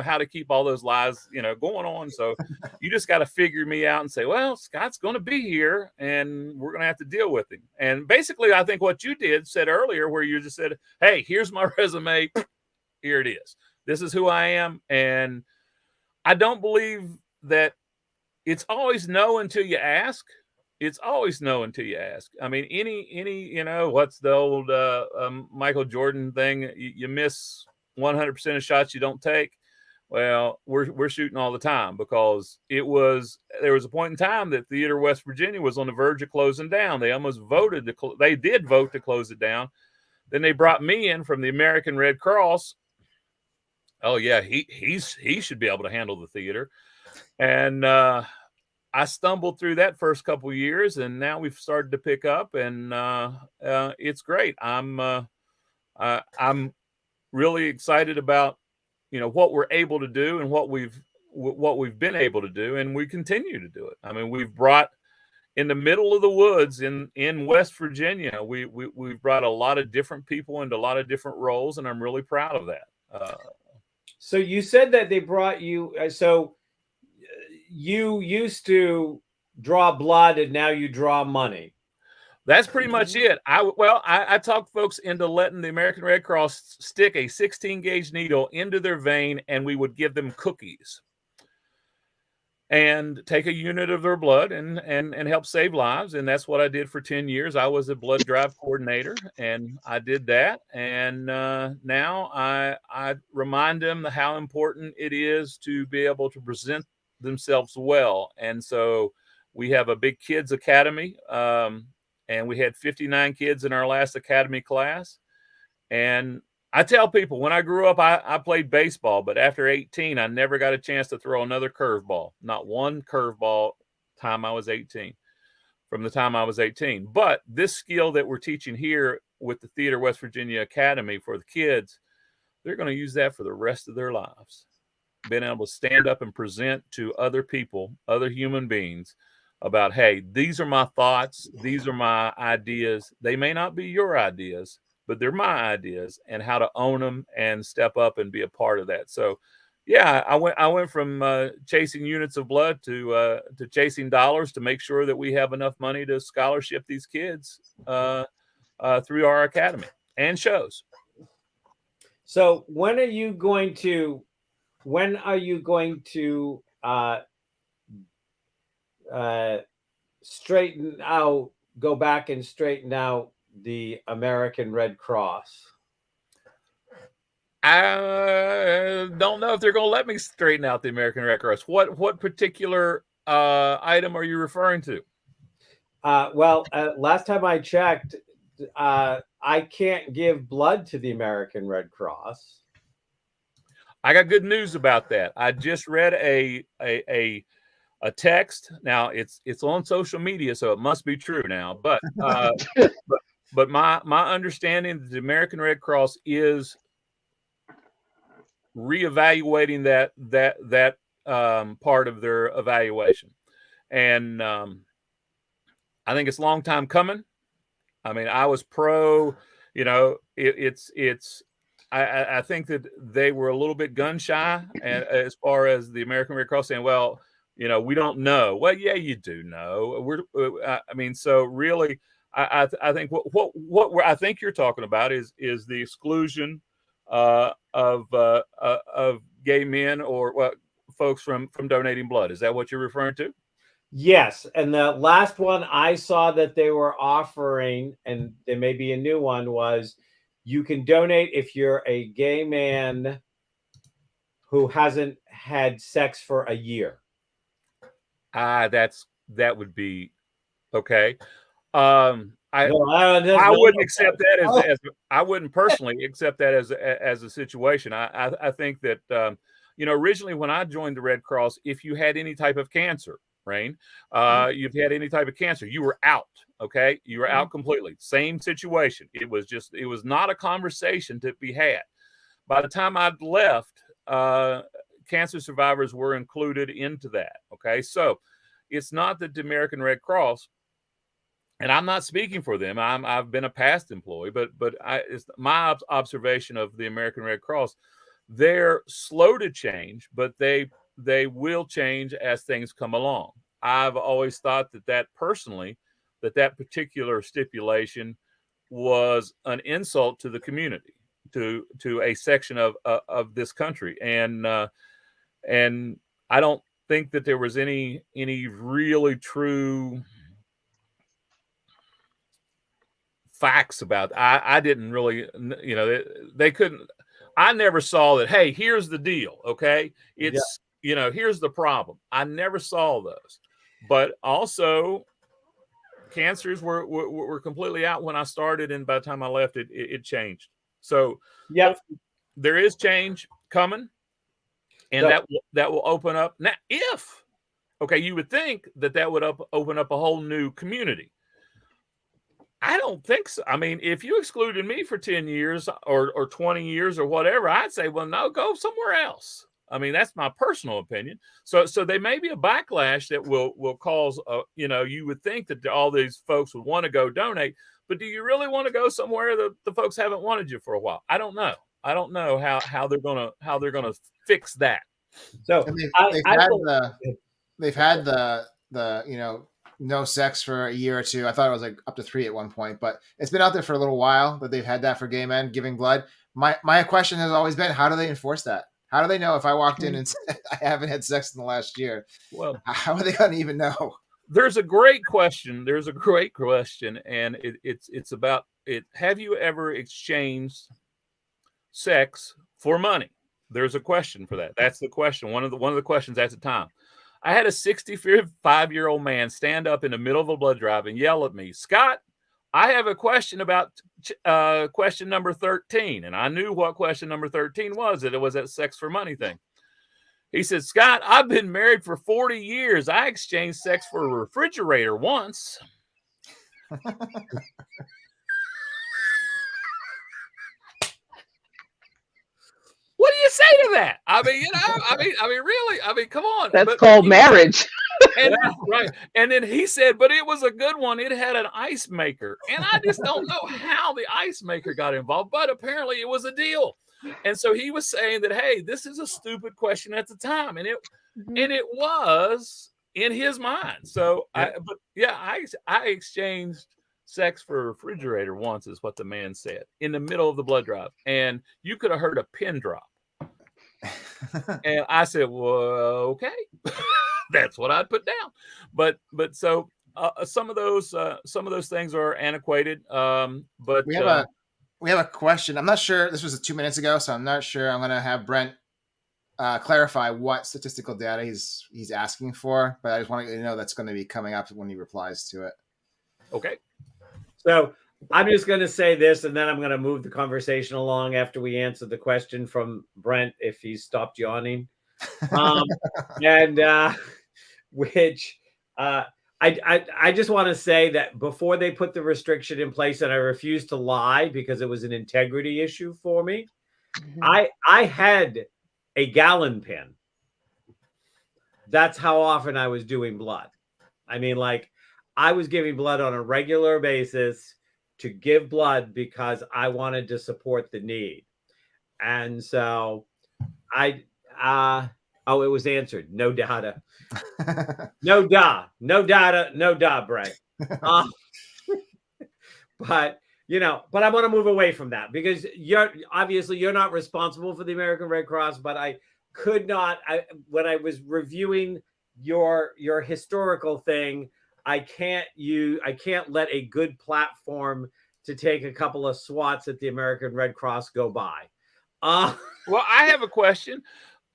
Speaker 5: how to keep all those lies, going on. So you just got to figure me out and say, well, Scott's going to be here and we're going to have to deal with him. And basically, I think what you said earlier, where you just said, hey, here's my resume. Here it is. This is who I am. And I don't believe that it's always no until you ask. It's always no until you ask. I mean, any what's the old Michael Jordan thing? You miss 100% of shots you don't take. Well, we're shooting all the time, because there was a point in time that Theater West Virginia was on the verge of closing down. They almost voted they did vote to close it down. Then they brought me in from the American Red Cross. Oh yeah, he should be able to handle the theater. And I stumbled through that first couple of years, and now we've started to pick up, and it's great. I'm really excited about what we're able to do and what we've been able to do, and we continue to do it. I mean, we've brought, in the middle of the woods in West Virginia, we've brought a lot of different people into a lot of different roles, and I'm really proud of that.
Speaker 1: So you said that they brought you. So you used to draw blood, and now you draw money.
Speaker 5: That's pretty much it. I talked folks into letting the American Red Cross stick a 16 gauge needle into their vein, and we would give them cookies and take a unit of their blood and help save lives. And that's what I did for 10 years. I was a blood drive coordinator, and I did that. And now I remind them how important it is to be able to present themselves well. And so we have a big kids academy, and we had 59 kids in our last academy class. And I tell people, when I grew up, I played baseball, but after 18, I never got a chance to throw another curveball. Not one curveball from the time I was 18. But this skill that we're teaching here with the Theater West Virginia Academy for the kids, they're going to use that for the rest of their lives. Being able to stand up and present to other people, other human beings, about, hey, these are my thoughts, these are my ideas. They may not be your ideas, but they're my ideas, and how to own them and step up and be a part of that. So yeah, I went from chasing units of blood to chasing dollars to make sure that we have enough money to scholarship these kids through our academy and shows.
Speaker 1: So when are you going to go back and straighten out the American Red Cross?
Speaker 5: I don't know if they're going to let me straighten out the American Red Cross. What particular item are you referring to?
Speaker 1: Last time I checked, I can't give blood to the American Red Cross.
Speaker 5: I got good news about that. I just read a text. Now it's on social media, so it must be true now. But but my understanding that the American Red Cross is reevaluating that part of their evaluation, and I think it's a long time coming. I mean, I was pro. I think that they were a little bit gun shy, and as far as the American Red Cross saying, well, we don't know. Well, yeah, you do know. So really, I think what I think you're talking about is the exclusion of gay men or folks from donating blood. Is that what you're referring to?
Speaker 1: Yes, and the last one I saw that they were offering, and there may be a new one, was you can donate if you're a gay man who hasn't had sex for a year.
Speaker 5: That would be okay. I
Speaker 1: No,
Speaker 5: I wouldn't accept that
Speaker 3: Oh.
Speaker 5: as I wouldn't personally accept that as a situation. I think that originally when I joined the Red Cross, if you had any type of cancer, Rain, you've had any type of cancer, you were out. Okay, you were out completely. Same situation. It was not a conversation to be had. By the time I'd left, cancer survivors were included into that. Okay, so it's not that the American Red Cross, and I'm not speaking for them. I've been a past employee, but it's my observation of the American Red Cross. They're slow to change, but they will change as things come along. I've always thought that personally, that particular stipulation was an insult to the community, to a section of this country, and I don't think that there was any really true facts about. I didn't really, they couldn't. I never saw that. Hey, here's the deal. Okay, it's here's the problem. I never saw those, but also cancers were completely out when I started, and by the time I left, it changed. So there is change coming, and that will open up. Now, you would think that would open up a whole new community. I don't think so. I mean, if you excluded me for 10 years or 20 years or whatever, I'd say, well, no, go somewhere else. I mean, that's my personal opinion. So there may be a backlash that will cause, you would think that all these folks would want to go donate, but do you really want to go somewhere that the folks haven't wanted you for a while? I don't know. I don't know how they're gonna fix that.
Speaker 1: So
Speaker 3: they've had the no sex for a year or two. I thought it was like up to 3 at one point, but it's been out there for a little while that they've had that for gay men giving blood. My question has always been, how do they enforce that? How do they know if I walked in and said I haven't had sex in the last year?
Speaker 5: Well,
Speaker 3: how are they going to even know?
Speaker 5: There's a great question. And it's about it. Have you ever exchanged sex for money? There's a question for that. That's the question. One of the questions at the time. I had a 65-year-old man stand up in the middle of a blood drive and yell at me, Scott, I have a question about question number 13. And I knew what question number 13 was, that it was that sex for money thing. He said, Scott, I've been married for 40 years. I exchanged sex for a refrigerator once. What do you say to that? I mean, really, come on.
Speaker 2: That's called marriage.
Speaker 5: And right. And then he said, but it was a good one. It had an ice maker. And I just don't know how the ice maker got involved, but apparently it was a deal. And so he was saying that, hey, this is a stupid question at the time. And it was in his mind. So I exchanged sex for a refrigerator once, is what the man said, in the middle of the blood drive. And you could have heard a pin drop. And I said, well, okay. That's what I'd put down. But so some of those things are antiquated. But
Speaker 3: we have a question. I'm not sure. This was 2 minutes ago, so I'm not sure. I'm going to have Brent clarify what statistical data he's asking for. But I just want to know that's going to be coming up when he replies to it.
Speaker 5: Okay.
Speaker 1: So I'm just going to say this, and then I'm going to move the conversation along after we answer the question from Brent, if he's stopped yawning. I just want to say that before they put the restriction in place, and I refuse to lie because it was an integrity issue for me, I had a gallon pin. That's how often I was doing blood. I mean, like, I was giving blood on a regular basis to give blood because I wanted to support the need. And so it was answered. No data. No data, Brett. But I want to move away from that because you're not responsible for the American Red Cross, but I could not, when I was reviewing your historical thing. I can't let a good platform to take a couple of swats at the American Red Cross go by.
Speaker 5: Well, I have a question.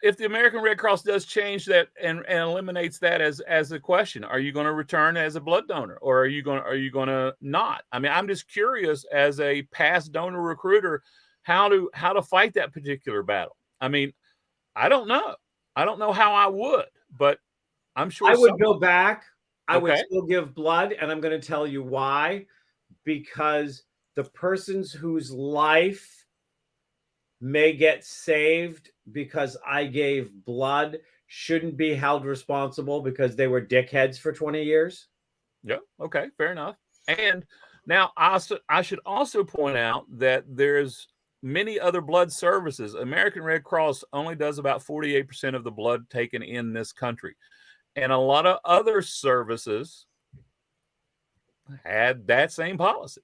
Speaker 5: If the American Red Cross does change that and eliminates that as a question, are you going to return as a blood donor, or are you going to not? I mean, I'm just curious as a past donor recruiter how to fight that particular battle. I mean, I don't know. I don't know how I would, but I'm sure
Speaker 1: I would go back. I would
Speaker 5: Okay.
Speaker 1: still give blood, and I'm going to tell you why. Because the persons whose life may get saved because I gave blood shouldn't be held responsible because they were dickheads for 20 years.
Speaker 5: Yeah. Okay. Fair enough. And now I should also point out that there's many other blood services. American Red Cross only does about 48% of the blood taken in this country. And a lot of other services had that same policy.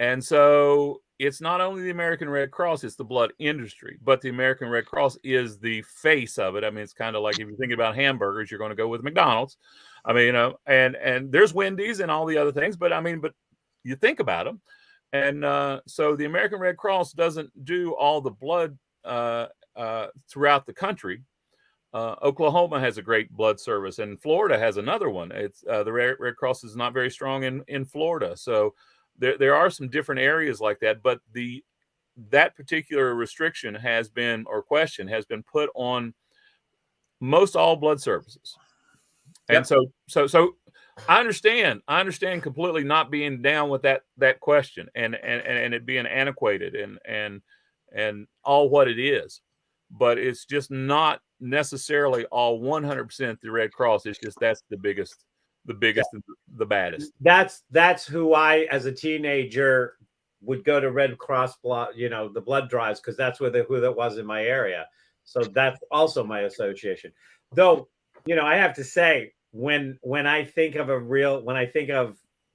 Speaker 5: And so it's not only the American Red Cross, it's the blood industry, but the American Red Cross is the face of it. I mean, it's kind of like if you're thinking about hamburgers, you're going to go with McDonald's. I mean, and there's Wendy's and all the other things, but you think about them. And so the American Red Cross doesn't do all the blood throughout the country. Oklahoma has a great blood service, and Florida has another one. It's the Red Cross is not very strong in Florida. So there are some different areas like that, but that particular restriction has been put on most all blood services. And so I understand completely not being down with that question and it being antiquated and all what it is, but it's just not necessarily all 100% the Red Cross. It's just that's the biggest and the baddest.
Speaker 1: That's who I, as a teenager, would go to Red Cross blood, the blood drives, because that's who that was in my area. So that's also my association. Though, I have to say, when I think of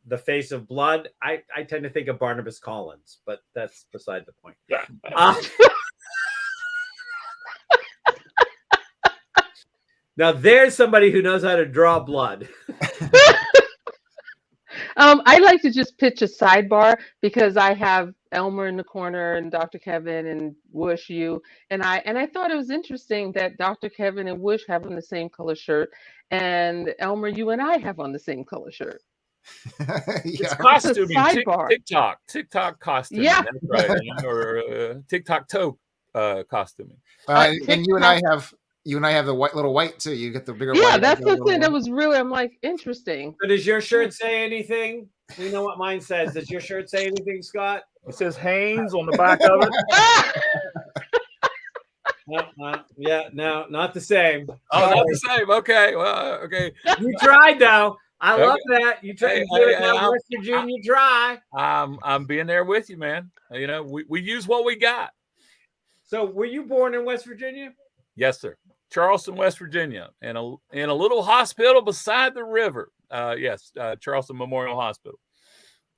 Speaker 1: the face of blood, I tend to think of Barnabas Collins, but that's beside the point.
Speaker 5: Yeah.
Speaker 1: Now there's somebody who knows how to draw blood.
Speaker 2: I'd like to just pitch a sidebar because I have Elmer in the corner and Dr. Kevin and Whoosh, you and I thought it was interesting that Dr. Kevin and Whoosh have on the same color shirt, and Elmer, you and I have on the same color shirt.
Speaker 5: It's costuming. TikTok costuming.
Speaker 2: Yeah,
Speaker 5: that's right. Or TikTok toe costuming.
Speaker 3: And you and I have. You and I have the little white too. You get the bigger.
Speaker 2: Yeah,
Speaker 3: white
Speaker 2: that's the thing. That was really, I'm like, interesting.
Speaker 1: So does your shirt say anything? You know what mine says. Does your shirt say anything, Scott?
Speaker 5: It says Haynes on the back of it.
Speaker 1: Yeah, no, not the same.
Speaker 5: Oh, not the same. Okay, well, okay.
Speaker 1: You tried though. I love that. You tried. West Virginia dry.
Speaker 5: I'm being there with you, man. We use what we got.
Speaker 1: So, were you born in West Virginia?
Speaker 5: Yes, sir. Charleston, West Virginia, in a little hospital beside the river. Yes, Charleston Memorial Hospital.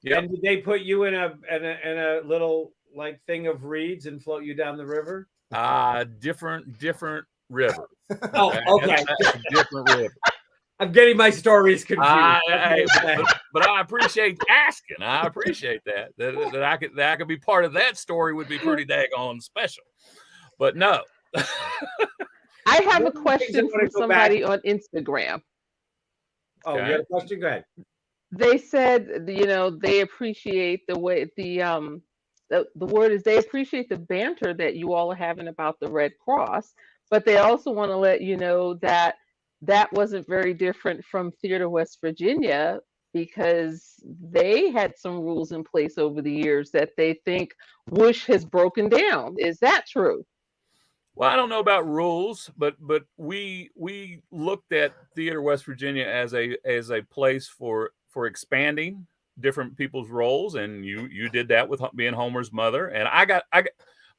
Speaker 5: Yeah.
Speaker 1: And did they put you in a little like thing of reeds and float you down the river?
Speaker 5: Different river.
Speaker 1: Oh, okay.
Speaker 5: That's a different river.
Speaker 1: I'm getting my stories confused.
Speaker 5: But I appreciate asking. I appreciate that I could be part of that story would be pretty daggone special. But no.
Speaker 2: I have a question from somebody on Instagram.
Speaker 1: Oh, okay. You have a question? Go ahead.
Speaker 2: They said, they appreciate the way the word is they appreciate the banter that you all are having about the Red Cross, but they also want to let you know that wasn't very different from Theater West Virginia because they had some rules in place over the years that they think Whoosh has broken down. Is that true?
Speaker 5: Well, I don't know about rules, but we looked at Theater West Virginia as a place for expanding different people's roles, and you did that with being Homer's mother. And I got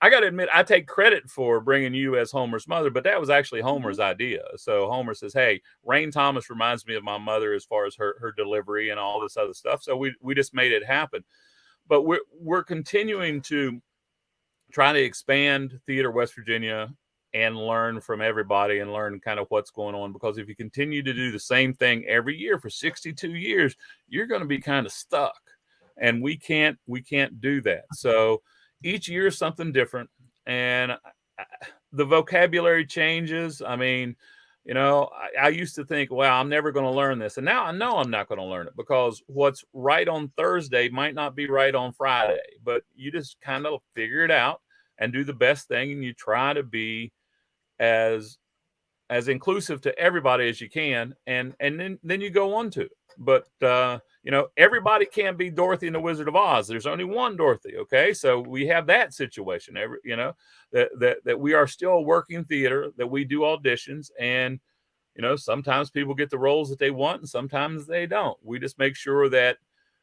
Speaker 5: to admit, I take credit for bringing you as Homer's mother, but that was actually Homer's idea. So Homer says, "Hey, Rain Thomas reminds me of my mother as far as her delivery and all this other stuff." So we just made it happen. But we're continuing to trying to expand Theater West Virginia and learn from everybody and learn kind of what's going on. Because if you continue to do the same thing every year for 62 years, you're going to be kind of stuck. And we can't do that. So each year is something different. And the vocabulary changes. I mean, you know, I used to think, well, I'm never going to learn this. And now I know I'm not going to learn it, because what's right on Thursday might not be right on Friday. But you just kind of figure it out and do the best thing. And you try to be as inclusive to everybody as you can. And then you go on to it. But, you know, everybody can't be Dorothy and the Wizard of Oz. There's only one Dorothy. Okay. So we have that situation, you know, that we are still working theater, that we do auditions, and, you know, sometimes people get the roles that they want and sometimes they don't. We just make sure that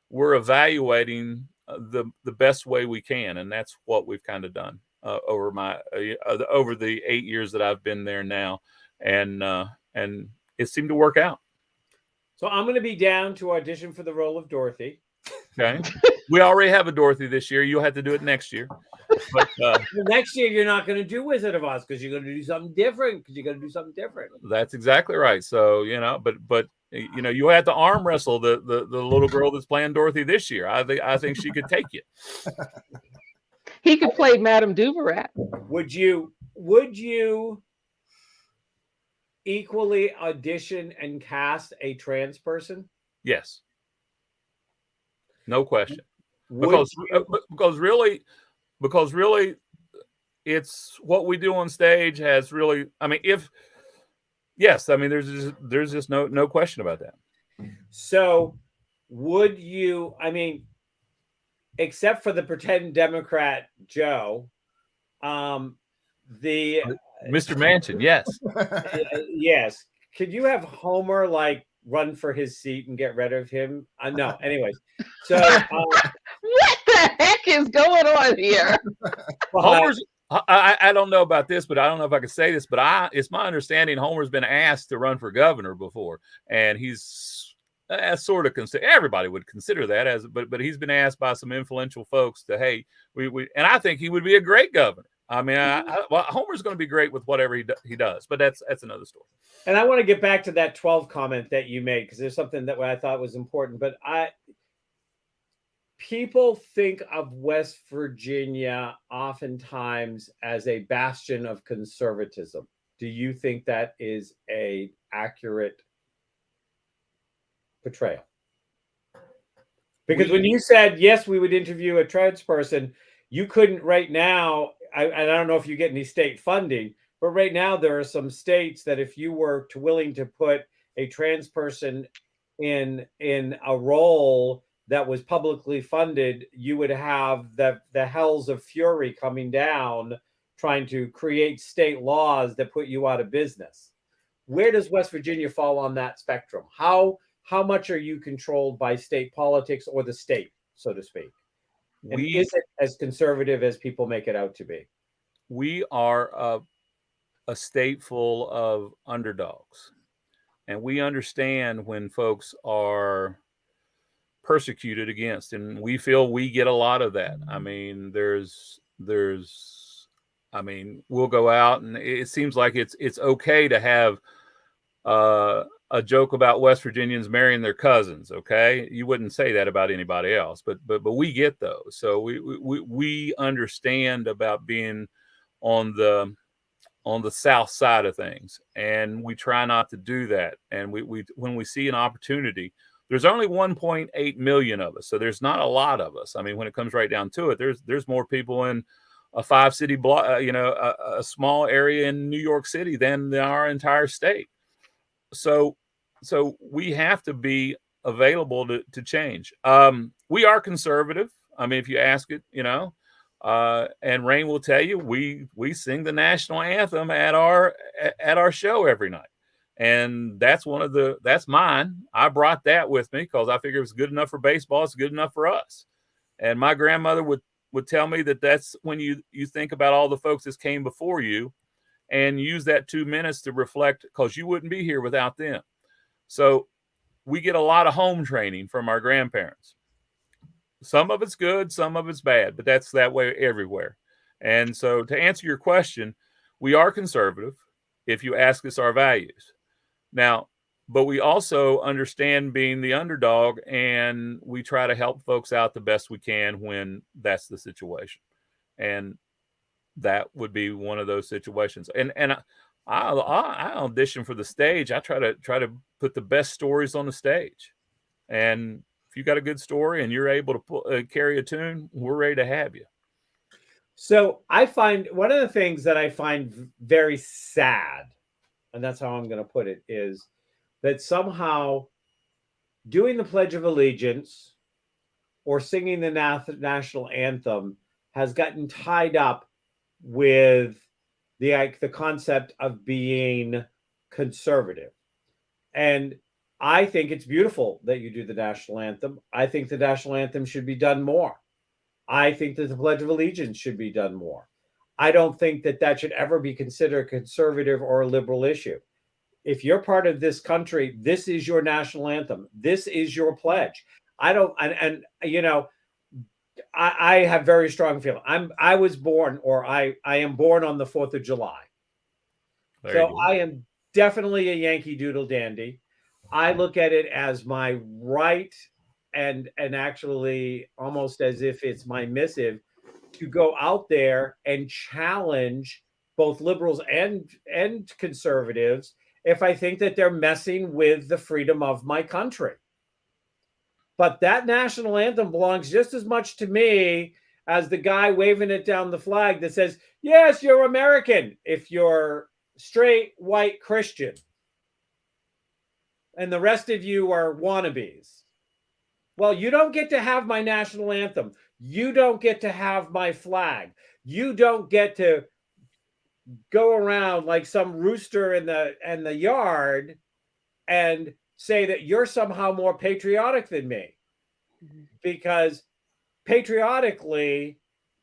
Speaker 5: we're evaluating the best way we can. And that's what we've kind of done over the 8 years that I've been there now. And it seemed to work out.
Speaker 1: So I'm going to be down to audition for the role of Dorothy.
Speaker 5: Okay. We already have a Dorothy this year. You'll have to do it next year. But
Speaker 1: next year, you're not going to do Wizard of Oz, because you're going to do something different.
Speaker 5: That's exactly right. So, you know, but you know, you have to arm wrestle the little girl that's playing Dorothy this year. I think she could take you.
Speaker 2: He could play Madame Duverat.
Speaker 1: Would you equally audition and cast a trans person?
Speaker 5: Yes. No question. Because really it's what we do on stage has really, I mean, there's just no question about that.
Speaker 1: So would you, I mean, except for the pretend Democrat Joe,
Speaker 5: Mr. Manchin, yes.
Speaker 1: Yes. Could you have Homer like run for his seat and get rid of him? No. Anyways, so
Speaker 2: what the heck is going on here?
Speaker 5: Homer's. I don't know about this, but I don't know if I can say this, but it's my understanding Homer's been asked to run for governor before, and he's sort of everybody would consider that but he's been asked by some influential folks to, hey, we and I think he would be a great governor. I mean, Homer's going to be great with whatever he does, but that's another story.
Speaker 1: And I want to get back to that 12 comment that you made, because there's something that I thought was important. But people think of West Virginia oftentimes as a bastion of conservatism. Do you think that is an accurate portrayal? Because when you said, yes, we would interview a trans person, you couldn't right now. I don't know if you get any state funding, but right now there are some states that if you were willing to put a trans person in a role that was publicly funded, you would have the hells of fury coming down trying to create state laws that put you out of business. Where does West Virginia fall on that spectrum? How much are you controlled by state politics, or the state, so to speak? And is it as conservative as people make it out to be?
Speaker 5: We are a state full of underdogs, and we understand when folks are persecuted against, and we feel we get a lot of that. I mean, we'll go out, and it seems like it's okay to have a joke about West Virginians marrying their cousins. Okay, you wouldn't say that about anybody else, but we get those. So we understand about being on the south side of things, and we try not to do that. And we when we see an opportunity, there's only 1.8 million of us, so there's not a lot of us. I mean, when it comes right down to it, there's more people in a 5-city block, a small area in New York City than our entire state. So we have to be available to change. We are conservative. I mean, if you ask it, and Rain will tell you, we sing the national anthem at our show every night. And that's that's mine. I brought that with me because I figured it was good enough for baseball. It's good enough for us. And my grandmother would tell me that's when you think about all the folks that came before you and use that 2 minutes to reflect, because you wouldn't be here without them. So we get a lot of home training from our grandparents. Some of it's good, some of it's bad, but that's that way everywhere. And so to answer your question, we are conservative if you ask us our values. Now, but we also understand being the underdog, and we try to help folks out the best we can when that's the situation. And that would be one of those situations. And I audition for the stage. I try to put the best stories on the stage. And if you got a good story and you're able to carry a tune, we're ready to have you.
Speaker 1: So I find one of the things that I find very sad, and that's how I'm going to put it, is that somehow doing the Pledge of Allegiance or singing the national anthem has gotten tied up with the concept of being conservative. And I think it's beautiful that you do the national anthem. I think the national anthem should be done more. I think that the Pledge of Allegiance should be done more. I don't think that that should ever be considered a conservative or a liberal issue. If you're part of this country, this is your national anthem. This is your pledge. I have very strong feeling. I was born, or I am born on the 4th of July. So I am definitely a Yankee Doodle dandy. I look at it as my right, and actually almost as if it's my missive to go out there and challenge both liberals and conservatives if I think that they're messing with the freedom of my country. But that national anthem belongs just as much to me as the guy waving it down the flag that says, yes, you're American if you're straight, white, Christian. And the rest of you are wannabes. Well, you don't get to have my national anthem. You don't get to have my flag. You don't get to go around like some rooster in the yard and say that you're somehow more patriotic than me. Because patriotically,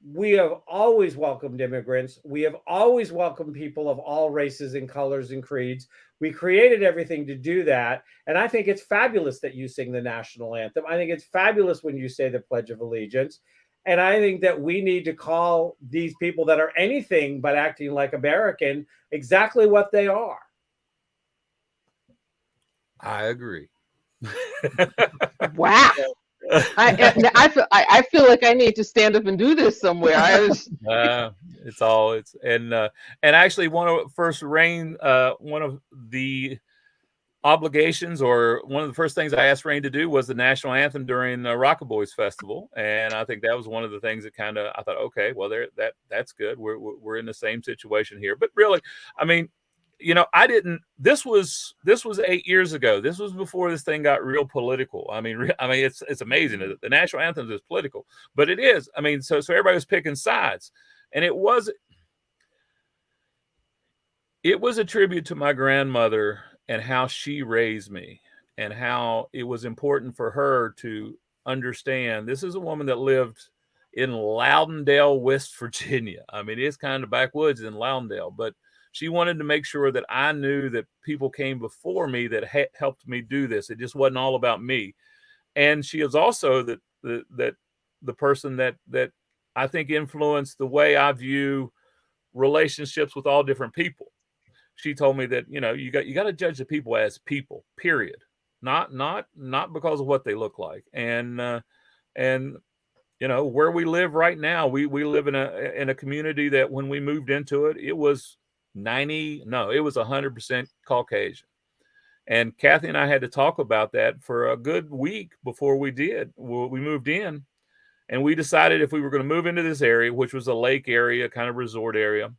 Speaker 1: we have always welcomed immigrants. We have always welcomed people of all races and colors and creeds. We created everything to do that. And I think it's fabulous that you sing the national anthem. I think it's fabulous when you say the Pledge of Allegiance. And I think that we need to call these people that are anything but acting like American exactly what they are.
Speaker 5: I agree.
Speaker 2: Wow. I feel like I need to stand up and do this somewhere.
Speaker 5: And actually one of the obligations, or one of the first things I asked Rain to do, was the national anthem during the Rock Boys Festival, and I think that was one of the things that I thought, okay, well, that's good. We're in the same situation here. But really, I mean, this was 8 years ago. This was before this thing got real political. I mean, it's amazing that the national anthem is political, but it is. I mean, so everybody was picking sides, and it was a tribute to my grandmother and how she raised me, and how it was important for her to understand this is a woman that lived in Loudondale, West Virginia. I mean, it's kind of backwoods in Loudondale, but she wanted to make sure that I knew that people came before me that helped me do this. It just wasn't all about me. And she is also the person that I think influenced the way I view relationships with all different people. She told me that, you got to judge the people as people, period. Not because of what they look like. And where we live right now, we live in a community that when we moved into it, it was 100% Caucasian. And Kathy and I had to talk about that for a good week before we moved in. And we decided if we were going to move into this area, which was a lake area, kind of resort area,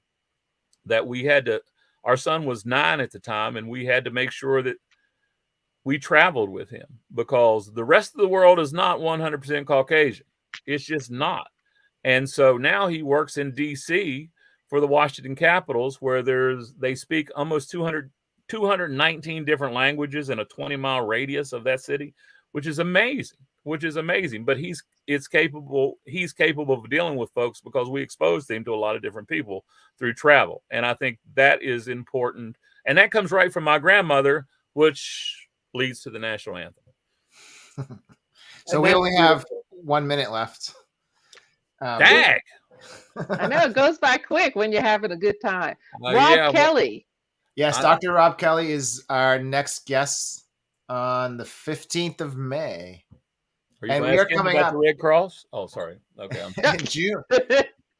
Speaker 5: that we had to, our son was 9 at the time, and we had to make sure that we traveled with him, because the rest of the world is not 100% Caucasian. It's just not. And so now he works in DC for the Washington Capitals, where they speak almost 219 different languages in a 20-mile radius of that city, which is amazing. But he's capable of dealing with folks because we exposed him to a lot of different people through travel. And I think that is important. And that comes right from my grandmother, which leads to the national anthem.
Speaker 3: So we only have 1 minute left.
Speaker 5: Dag!
Speaker 2: I know it goes by quick when you're having a good time. Rob
Speaker 5: Yeah, well,
Speaker 2: Kelly.
Speaker 3: Yes,
Speaker 5: I-
Speaker 3: Dr. Rob Kelly is our next guest on the 15th of May.
Speaker 5: are you
Speaker 3: And
Speaker 5: going
Speaker 3: we
Speaker 5: to
Speaker 3: are
Speaker 5: ask him
Speaker 3: coming
Speaker 5: about
Speaker 3: up
Speaker 5: the Red Cross? Oh, sorry. Okay.
Speaker 3: in June.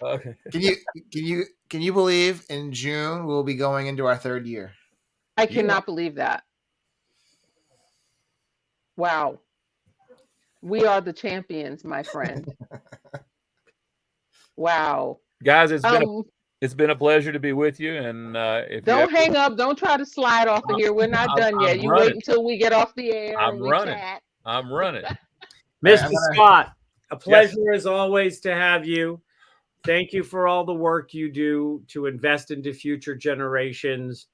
Speaker 5: Okay.
Speaker 3: Can you believe in June we'll be going into our 3rd year?
Speaker 2: I cannot believe that. Wow. We are the champions, my friend. Wow.
Speaker 5: Guys, it's been a pleasure to be with you. And if you
Speaker 2: Don't
Speaker 5: ever-
Speaker 2: hang up. Don't try to slide off of here. We're not done
Speaker 5: I'm
Speaker 2: yet. You
Speaker 5: running.
Speaker 2: wait until we get off the air.
Speaker 5: I'm
Speaker 2: and we
Speaker 5: running.
Speaker 2: chat.
Speaker 5: I'm running.
Speaker 1: Mr.
Speaker 3: I'm gonna-
Speaker 1: Scott, a pleasure as always to have you. Thank you for all the work you do to invest into future generations,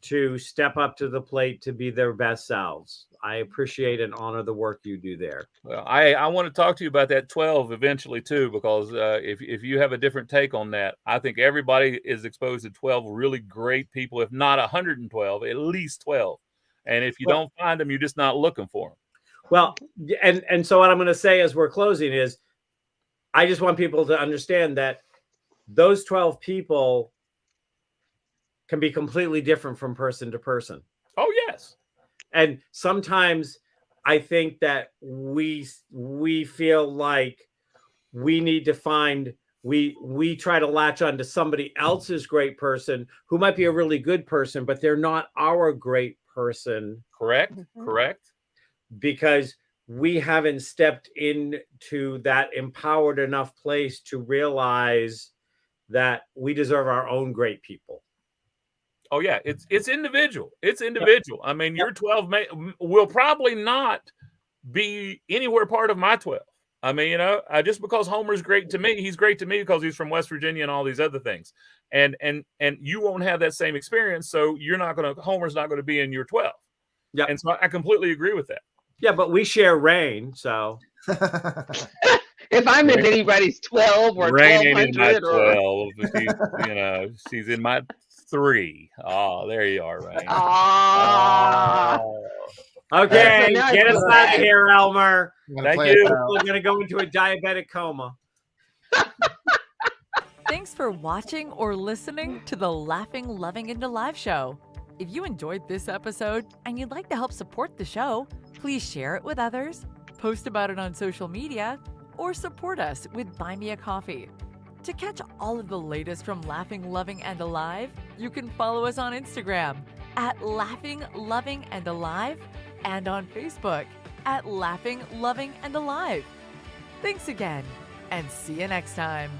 Speaker 1: to step up to the plate to be their best selves. I appreciate and honor the work you do there.
Speaker 5: Well, I want to talk to you about that 12 eventually too, because if you have a different take on that, I think everybody is exposed to 12 really great people, if not 112, at least 12. And if you don't find them, you're just not looking for them.
Speaker 1: Well, and so what I'm going to say as we're closing is, I just want people to understand that those 12 people can be completely different from person to person.
Speaker 5: Oh, yes.
Speaker 1: And sometimes I think that we feel like we need to find, we try to latch on to somebody else's great person who might be a really good person, but they're not our great person.
Speaker 5: Correct. Correct.
Speaker 1: Because we haven't stepped into that empowered enough place to realize that we deserve our own great people.
Speaker 5: Oh yeah, it's individual. It's individual. I mean, your 12 will probably not be anywhere part of my 12. I mean, just because Homer's great to me, he's great to me because he's from West Virginia and all these other things. And you won't have that same experience, so Homer's not going to be in your 12.
Speaker 1: Yeah.
Speaker 5: And so I completely agree with that.
Speaker 1: Yeah, but we share rain, so
Speaker 2: if I'm in anybody's 12 or
Speaker 5: Rain ain't in my
Speaker 2: 1200
Speaker 5: 12. She's in my 3. Oh, there you are, Rain.
Speaker 1: Okay,
Speaker 2: So now
Speaker 1: get us out of here, Elmer.
Speaker 5: Thank you.
Speaker 1: We're going to go into a diabetic coma.
Speaker 4: Thanks for watching or listening to the Laughing, Loving, and Alive show. If you enjoyed this episode and you'd like to help support the show, please share it with others, post about it on social media, or support us with Buy Me a Coffee. To catch all of the latest from Laughing, Loving, and Alive, you can follow us on Instagram at Laughing, Loving, and Alive, and on Facebook at Laughing, Loving, and Alive. Thanks again, and see you next time.